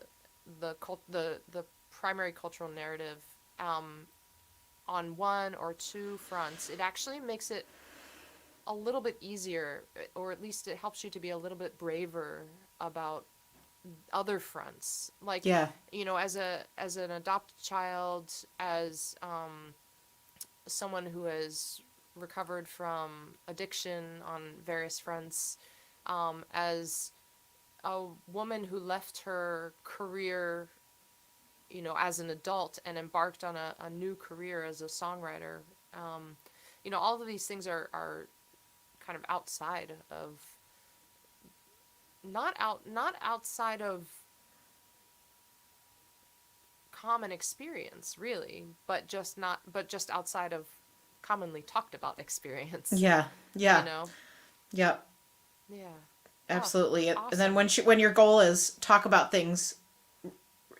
primary cultural narrative, on one or two fronts, it actually makes it a little bit easier, or at least it helps you to be a little bit braver about other fronts. Like, Yeah. as an adopted child, as someone who has recovered from addiction on various fronts, as a woman who left her career as an adult and embarked on a new career as a songwriter. All of these things are kind of outside of, not outside of common experience, really, but just outside of commonly talked about experience. Yeah. Yeah. Yeah. Yeah. Absolutely. Oh, And then awesome. when your goal is talk about things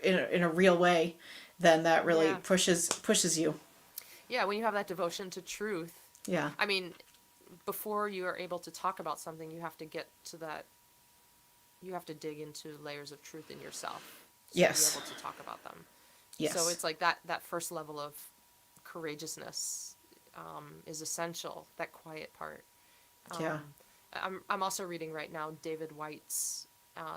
in a real way, then that really Yeah. pushes you. Yeah, when you have that devotion to truth. Yeah. I mean, before you are able to talk about something, you have to get to that. You have to dig into layers of truth in yourself to be Yes. able to talk about them. So Yes. it's like that first level of courageousness is essential. That quiet part. Yeah. I'm also reading right now David Whyte's.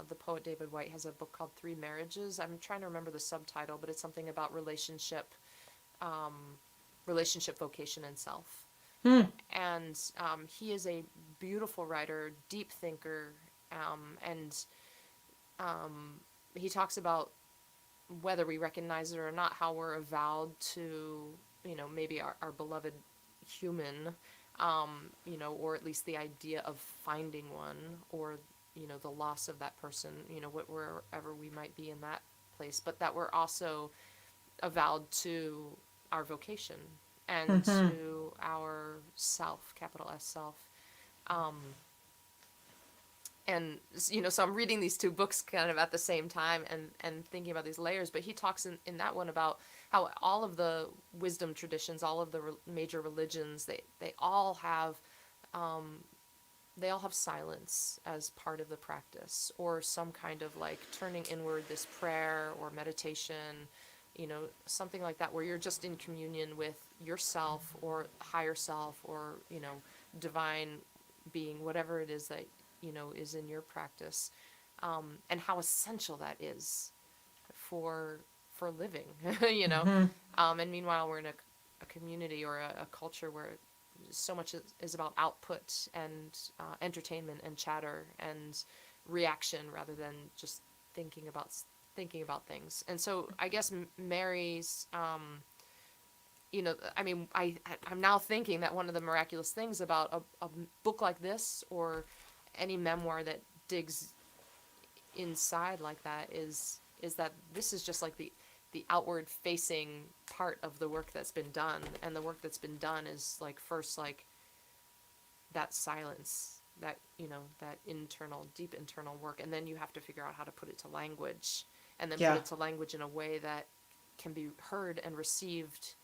The poet David Whyte has a book called Three Marriages. I'm trying to remember the subtitle, but it's something about relationship, vocation, and self. And he is a beautiful writer, deep thinker, and he talks about whether we recognize it or not, how we're avowed to, maybe our beloved human, or at least the idea of finding one, or, the loss of that person, wherever we might be in that place, but that we're also avowed to our vocation and to our self, capital S self. Um, and so I'm reading these two books kind of at the same time and thinking about these layers, but he talks in that one about how all of the wisdom traditions, all of the major religions, they all have silence as part of the practice, or some kind of like turning inward, this prayer or meditation, something like that, where you're just in communion with yourself or higher self, or divine being, whatever it is that is in your practice, and how essential that is for living. And meanwhile, we're in a community or a culture where so much is about output and entertainment and chatter and reaction, rather than just thinking about things. And so I guess Mary's, I'm now thinking that one of the miraculous things about a book like this, or any memoir that digs inside like that, is that this is just like the outward facing part of the work that's been done. And the work that's been done is like, first, like that silence, that that deep internal work, and then you have to figure out how to put it to language, and then put it to language in a way that can be heard and received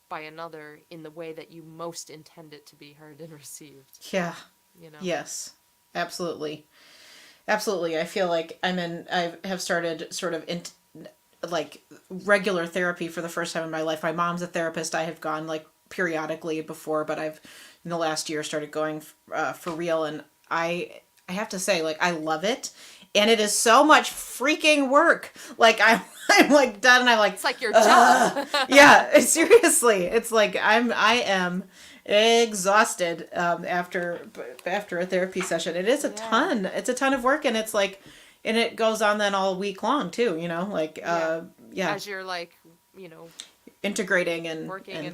by another in the way that you most intend it to be heard and received. Yeah. Yes. Absolutely. Absolutely. I feel like I have started sort of like regular therapy for the first time in my life. My mom's a therapist. I have gone like periodically before, but I've in the last year started going for real, and I have to say, like, I love it. And it is so much freaking work. Like I'm like done, and I'm like, it's like your job. Yeah, seriously. It's like I am exhausted after a therapy session. It is a ton. It's a ton of work, and it's like, and it goes on then all week long too. Like as you're like integrating and working.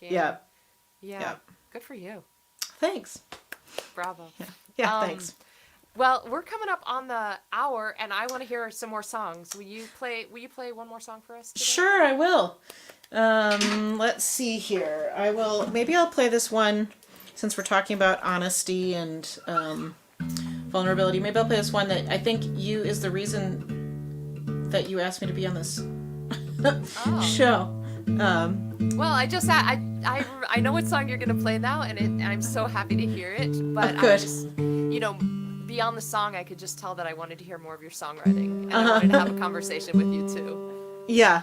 Yeah. Yeah. Good for you. Thanks. Bravo. Yeah. Thanks. Well, we're coming up on the hour, and I want to hear some more songs. Will you play one more song for us today? Sure, I will. Let's see here. Maybe I'll play this one, since we're talking about honesty and vulnerability. Maybe I'll play this one that I think is the reason that you asked me to be on this show. Well, I know what song you're gonna play now, and I'm so happy to hear it. But good. I just, beyond the song, I could just tell that I wanted to hear more of your songwriting, and I wanted to have a conversation with you too. Yeah.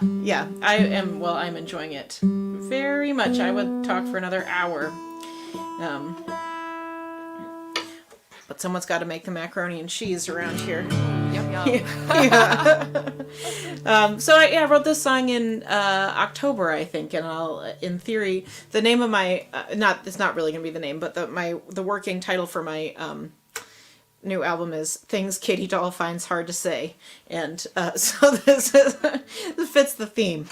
I'm enjoying it very much. I would talk for another hour. But someone's got to make the macaroni and cheese around here. Yum yum. Yeah. So I wrote this song in October, I think, and in theory, the name of my it's not really gonna be the name, but the working title for my new album is Things Katie Dahl Finds Hard to Say. And so this fits the theme.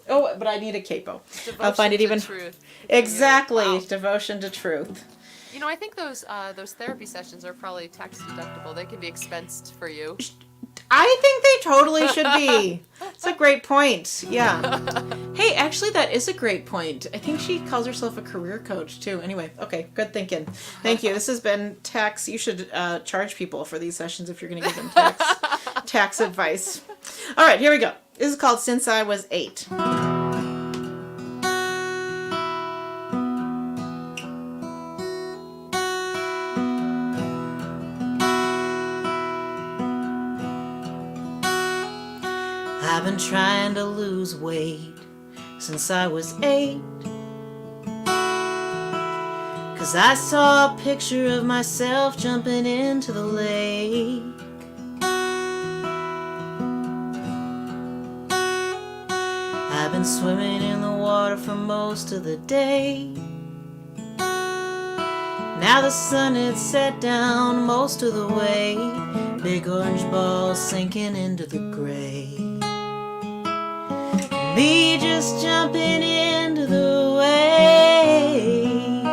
Oh, but I need a capo. Devotion I'll find it to even. truth. Exactly. Wow. Devotion to truth. You know, I think those therapy sessions are probably tax deductible. They can be expensed for you. I think they totally should be. It's a great point. Yeah. Hey, actually, that is a great point. I think she calls herself a career coach, too. Anyway, okay, good thinking. Thank you. This has been tax. You should charge people for these sessions if you're going to give them tax advice. All right, here we go. This is called Since I Was 8. I've been trying to lose weight since I was 8. 'Cause I saw a picture of myself jumping into the lake. I've been swimming in the water for most of the day. Now the sun had set down most of the way. Big orange balls sinking into the gray. Me just jumping into the waves.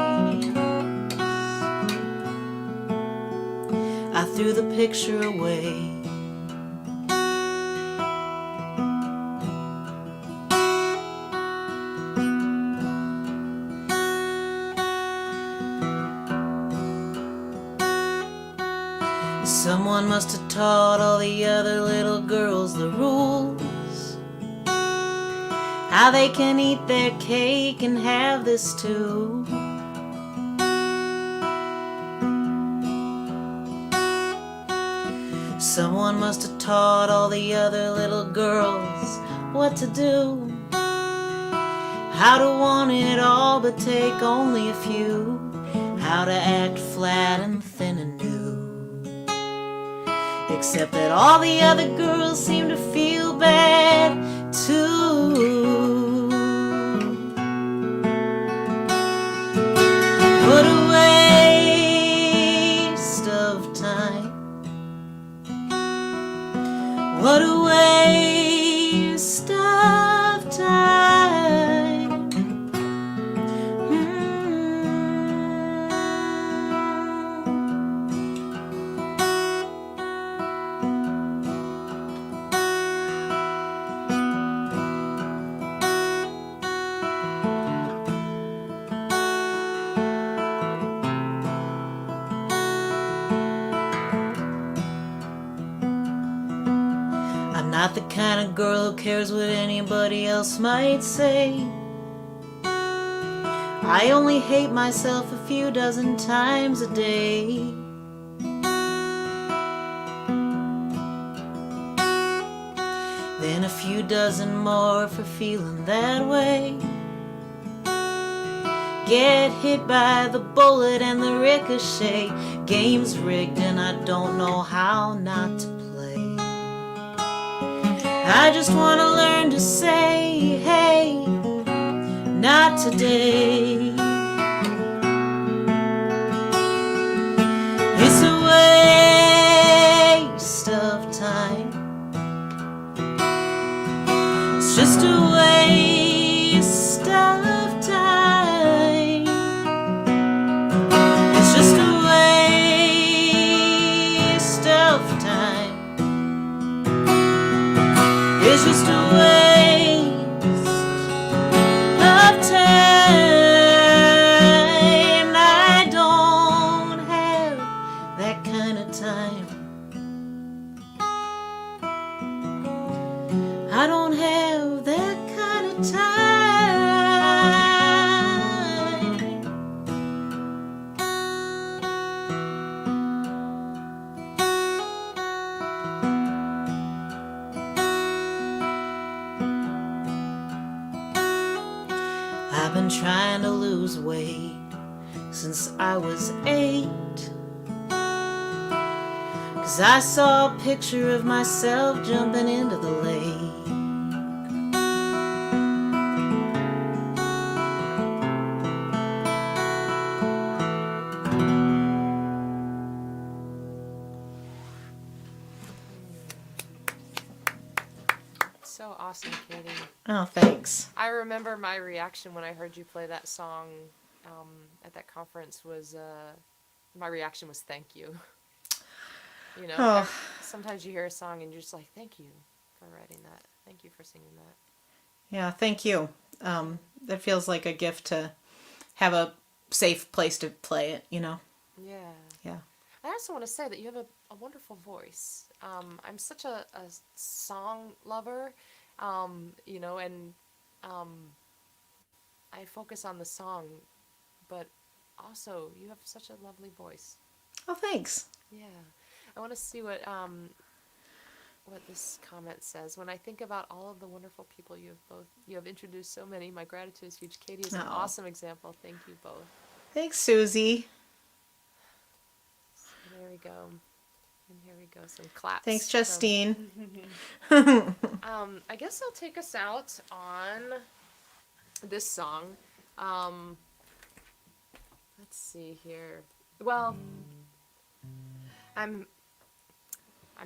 I threw the picture away. Someone must have taught all the other little girls the rules. How they can eat their cake and have this too. Someone must have taught all the other little girls what to do. How to want it all but take only a few. How to act flat and thin and new. Except that all the other girls seem to feel bad too. What a waste of time. What a waste of time. I'm not the kind of girl who cares what anybody else might say. I only hate myself a few dozen times a day. Then a few dozen more for feeling that way. Get hit by the bullet and the ricochet. Game's rigged and I don't know how not to play. I just want to learn to say, hey, not today. It's a waste of time. It's just a waste of time. It's just a waste of time. It's just a waste of time. I don't have that kind of time. I don't have that kind of time. I've been trying to lose weight since I was 8. 'Cause I saw a picture of myself jumping into the lake. awesome, Katie. Oh, thanks. I remember my reaction when I heard you play that song at that conference was, my reaction was thank you. You know, Oh. sometimes you hear a song and you're just like, thank you for writing that. Thank you for singing that. Yeah, thank you. That feels like a gift to have a safe place to play it, you know? Yeah. Yeah. I also want to say that you have a wonderful voice. I'm such a song lover, you know, and I focus on the song, but also you have such a lovely voice. Oh, thanks. Yeah. I want to see what this comment says. When I think about all of the wonderful people you have introduced so many, my gratitude is huge. Katie is an awesome example. Thank you both. Thanks, Susie. So there we go. And here we go. Some claps. Thanks, Justine. I guess I'll take us out on this song. Let's see here. Well, I'm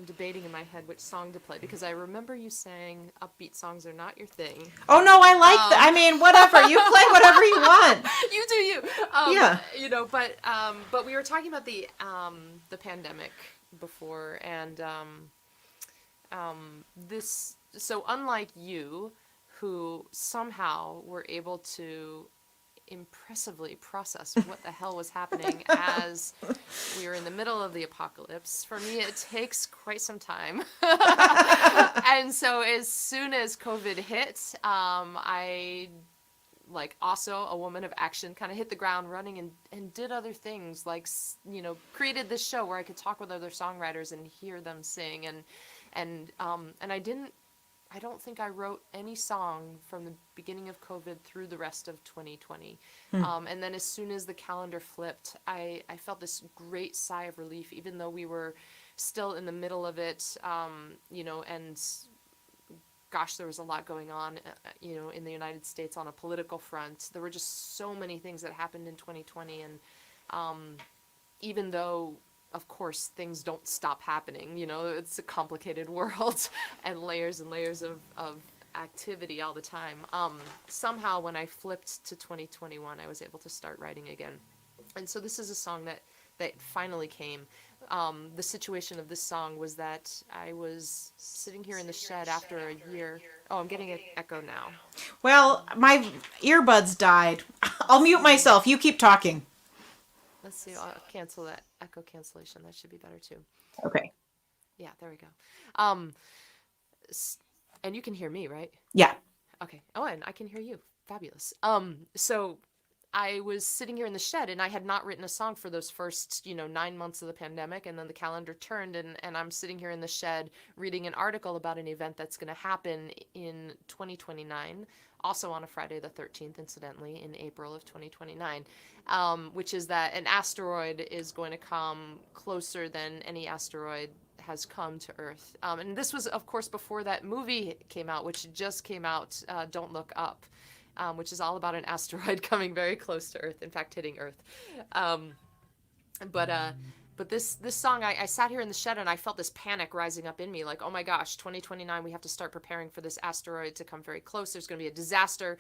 debating in my head which song to play because I remember you saying upbeat songs are not your thing. Oh, no, I like that. I mean, whatever. You play whatever you want. You do you. Yeah. You know, but we were talking about the pandemic before, and this. So unlike you, who somehow were able to impressively process what the hell was happening as we were in the middle of the apocalypse. For me, it takes quite some time. And so as soon as COVID hit, I, like also a woman of action, kind of hit the ground running and did other things, like, you know, created this show where I could talk with other songwriters and hear them sing. And I don't think I wrote any song from the beginning of COVID through the rest of 2020. And then as soon as the calendar flipped, I felt this great sigh of relief, even though we were still in the middle of it, you know, and gosh, there was a lot going on, you know, in the United States on a political front. There were just so many things that happened in 2020. And even though, of course, things don't stop happening. You know, it's a complicated world and layers of activity all the time. Somehow when I flipped to 2021, I was able to start writing again. And so this is a song that finally came. The situation of this song was that I was sitting here in the shed after a year. Oh, I'm getting an echo now. Well, my earbuds died. I'll mute myself. You keep talking. Let's see, I'll cancel that echo cancellation. That should be better too. Okay. Yeah, there we go. And you can hear me, right? Yeah. Okay. Oh, and I can hear you. Fabulous. So I was sitting here in the shed and I had not written a song for those first, 9 months of the pandemic. And then the calendar turned and I'm sitting here in the shed reading an article about an event that's going to happen in 2029. Also on a Friday the 13th, incidentally, in April of 2029, which is that an asteroid is going to come closer than any asteroid has come to Earth. And this was, of course, before that movie came out, which just came out, Don't Look Up, which is all about an asteroid coming very close to Earth, in fact, hitting Earth. But this song, I sat here in the shed and I felt this panic rising up in me, like, oh my gosh, 2029, we have to start preparing for this asteroid to come very close. There's going to be a disaster,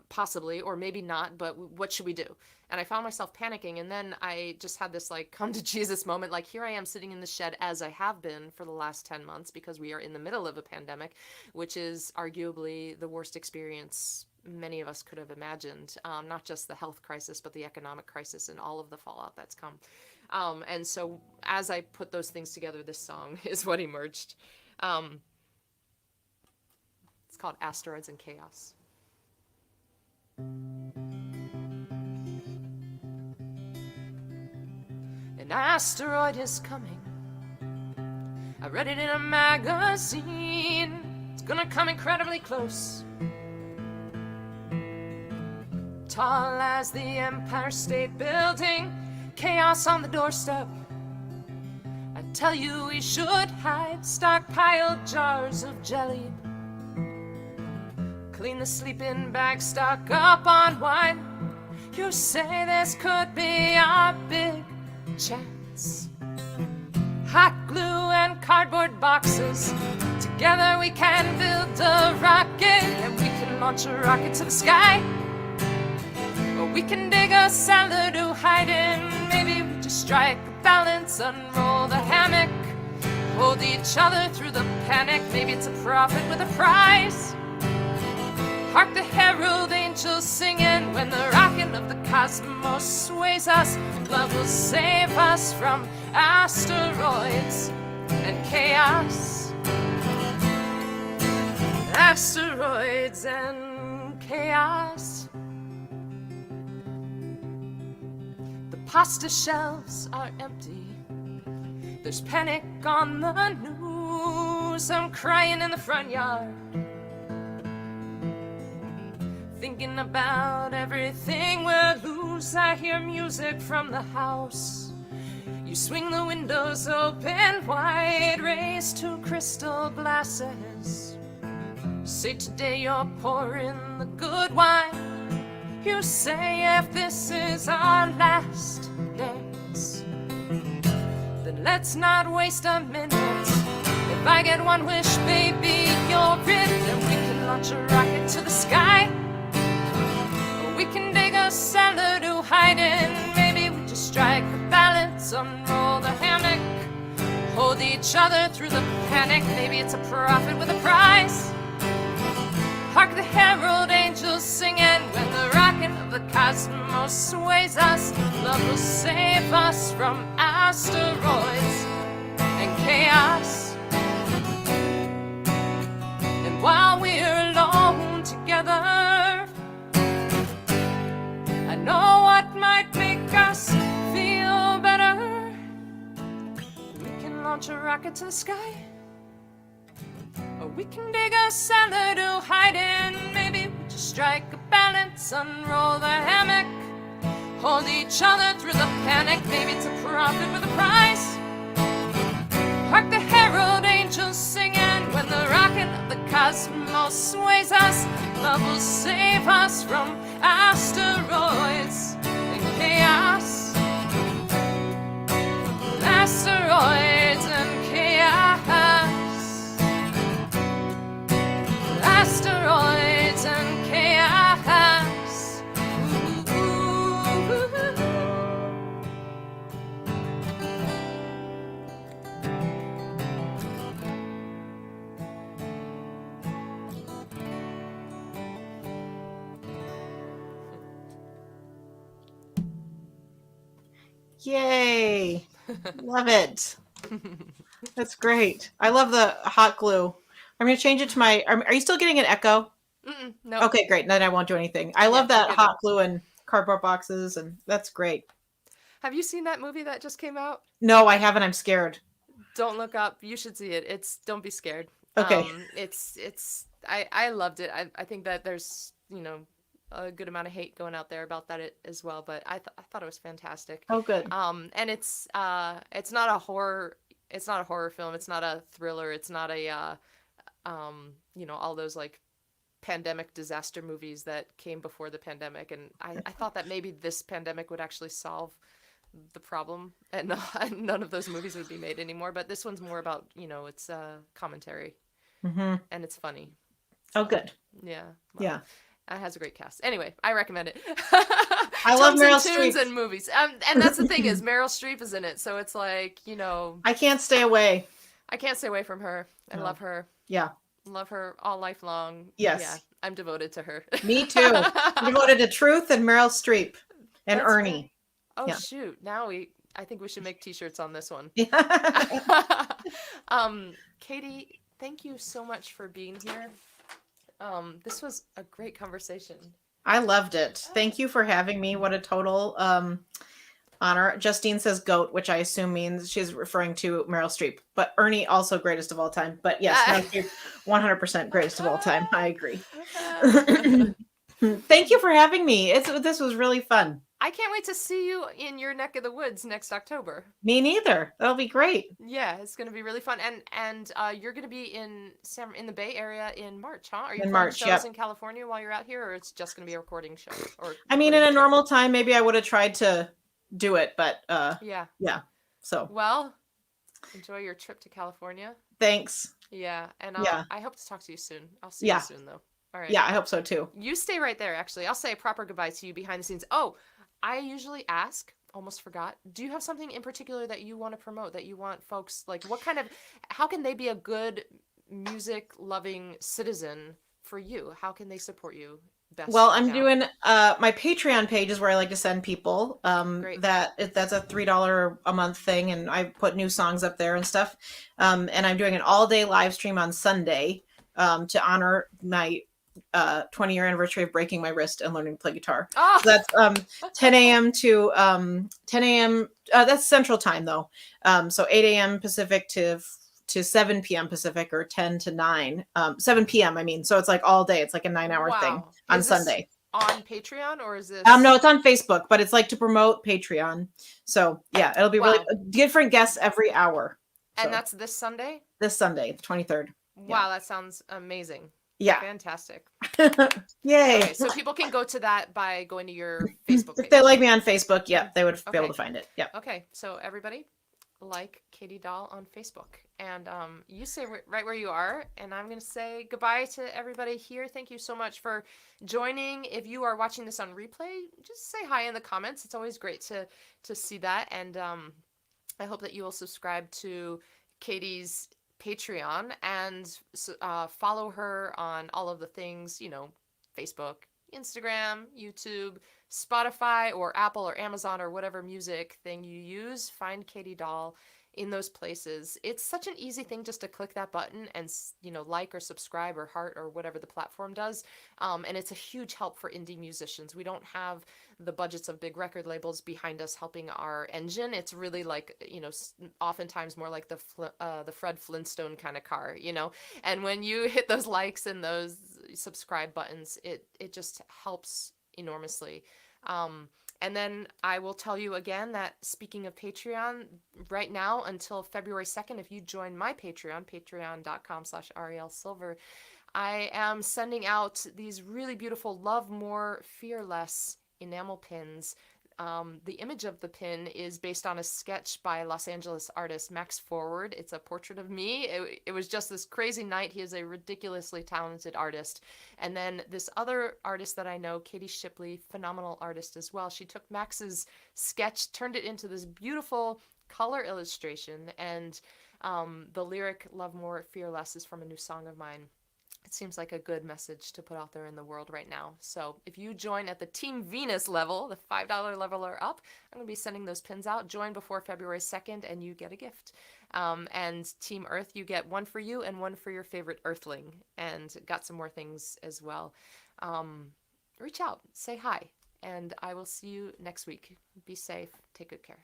possibly, or maybe not, but what should we do? And I found myself panicking, and then I just had this, like, come to Jesus moment, like, here I am sitting in the shed as I have been for the last 10 months, because we are in the middle of a pandemic, which is arguably the worst experience many of us could have imagined, not just the health crisis, but the economic crisis and all of the fallout that's come. And so as I put those things together, this song is what emerged. It's called Asteroids and Chaos. An asteroid is coming. I read it in a magazine. It's gonna come incredibly close. Tall as the Empire State Building. Chaos on the doorstep. I tell you we should hide stockpiled jars of jelly. Clean the sleeping bag, stock up on wine. You say this could be our big chance. Hot glue and cardboard boxes to Together we can build a rocket, and we can launch a rocket to the sky. Or we can dig a cellar to hide in. Maybe we just strike a balance, unroll the hammock, hold each other through the panic. Maybe it's a profit with a prize. Hark the herald angels singing when the rocket of the cosmos sways us. Love will save us from asteroids and chaos. Asteroids and chaos. The pasta shelves are empty. There's panic on the news. I'm crying in the front yard, thinking about everything we'll lose. I hear music from the house. You swing the windows open wide, raise two crystal glasses. Say today you're pouring the good wine. You say if this is our last dance, then let's not waste a minute. If I get one wish, baby, you're it. Then we can launch a rocket to the sky. Or we can dig a cellar to hide in. Maybe we just strike a balance, unroll the hammock, hold each other through the panic. Maybe it's a profit with a prize. Hark the herald angels singing when the rocket of the cosmos sways us. Love will save us from asteroids and chaos. And while we're alone together, I know what might make us feel better. We can launch a rocket to the sky. Or we can dig a cellar to hide in. Maybe we just strike a balance, unroll the hammock, hold each other through the panic. Maybe it's a profit with a prize. Hark the herald angels singing when the rocket of the cosmos sways us. Love will save us from asteroids and chaos. Asteroids and chaos. Asteroids and chaos. Yay! Love it. That's great. I love the hot glue. I'm going to change it to my. Are you still getting an echo? No. Okay, great. Then I won't do anything. I love that good. hot glue and cardboard boxes, and that's great. Have you seen that movie that just came out? No, I haven't. I'm scared. Don't look up. You should see it. Don't be scared. Okay. I loved it. I think that there's, a good amount of hate going out there about that as well, but I thought it was fantastic. Oh, good. And it's not a horror film. It's not a thriller. It's not a all those like pandemic disaster movies that came before the pandemic. And I thought that maybe this pandemic would actually solve the problem and none of those movies would be made anymore. But this one's more about, it's commentary and it's funny. Oh, good. Yeah. Well, yeah. It has a great cast. Anyway, I recommend it. I love Meryl Streep. Tunes and movies. And that's the thing is Meryl Streep is in it. So it's like, I can't stay away. I can't stay away from her. I love her. Yeah. Love her all life long. Yes. Yeah, I'm devoted to her. Me too. I'm devoted to Truth and Meryl Streep and That's Ernie. Right. Oh, yeah. Shoot. Now I think we should make t-shirts on this one. Katie, thank you so much for being here. This was a great conversation. I loved it. Thank you for having me. What a total honor. Justine says goat, which I assume means she's referring to Meryl Streep. But Ernie also greatest of all time. But yes, Meryl Streep 100% greatest of all time. I agree. Thank you for having me. This was really fun. I can't wait to see you in your neck of the woods next October. Me neither. That'll be great. Yeah, it's going to be really fun. And you're going to be in the Bay Area in March, huh? Are you in playing March, shows in California while you're out here, or it's just going to be a recording show? Or I mean, in a normal time, maybe I would have tried to do it, but yeah. So Well, enjoy your trip to California. Thanks. Yeah, and Yeah. I hope to talk to you soon. I'll see you Yeah. soon though. All right. Yeah, I hope so too. You stay right there, actually. I'll say a proper goodbye to you behind the scenes. Oh, I usually ask, almost forgot, do you have something in particular that you want to promote, that you want folks, like, what kind of, how can they be a good music loving citizen for you? How can they support you best Well, right I'm now? doing my Patreon page is where I like to send people. Great. That's a $3 a month thing, and I put new songs up there and stuff. And I'm doing an all day live stream on Sunday to honor my 20-year anniversary of breaking my wrist and learning to play guitar. Oh, So that's 10 a.m. to 10 a.m. That's Central Time though. So 8 a.m. Pacific to 7 p.m. Pacific, or 10 to 9, 7 p.m. I mean, so it's like all day. It's like a 9 hour thing wow. on Is this Sunday. on Patreon or is No, this. it's on Facebook, but it's like to promote Patreon. So yeah, it'll be really Wow. different guests every hour. And So that's this Sunday? this Sunday, the 23rd. Yeah. Wow, that sounds amazing. Yeah. Fantastic. Yay. Okay, so people can go to that by going to your Facebook If they page. like me on Facebook, yeah, they would be able Okay. to find it. Yeah. Okay, so everybody, like Katie Dahl on Facebook. And you say right where you are, and I'm going to say goodbye to everybody here. Thank you so much for joining. If you are watching this on replay, just say hi in the comments. It's always great to see that. And I hope that you will subscribe to Katie's Patreon and follow her on all of the things, Facebook, Instagram, YouTube, Spotify, or Apple or Amazon or whatever music thing you use. Find Katie Dahl in those places. It's such an easy thing just to click that button and like or subscribe or heart or whatever the platform does. And it's a huge help for indie musicians. We don't have the budgets of big record labels behind us helping our engine. It's really like, oftentimes more like the Fred Flintstone kind of car, And when you hit those likes and those subscribe buttons, it just helps enormously. And then I will tell you again that, speaking of Patreon, right now until February 2nd, if you join my Patreon, patreon.com/Arielle Silver, I am sending out these really beautiful Love More, Fear Less enamel pins. The image of the pin is based on a sketch by Los Angeles artist Max Forward. It's a portrait of me. It was just this crazy night. He is a ridiculously talented artist. And then this other artist that I know, Katie Shipley, phenomenal artist as well. She took Max's sketch, turned it into this beautiful color illustration. And the lyric Love More, Fear Less is from a new song of mine. It seems like a good message to put out there in the world right now. So if you join at the Team Venus level, the $5 level or up, I'm going to be sending those pins out. Join before February 2nd and you get a gift. And Team Earth, you get one for you and one for your favorite Earthling. And got some more things as well. Reach out, say hi, and I will see you next week. Be safe. Take good care.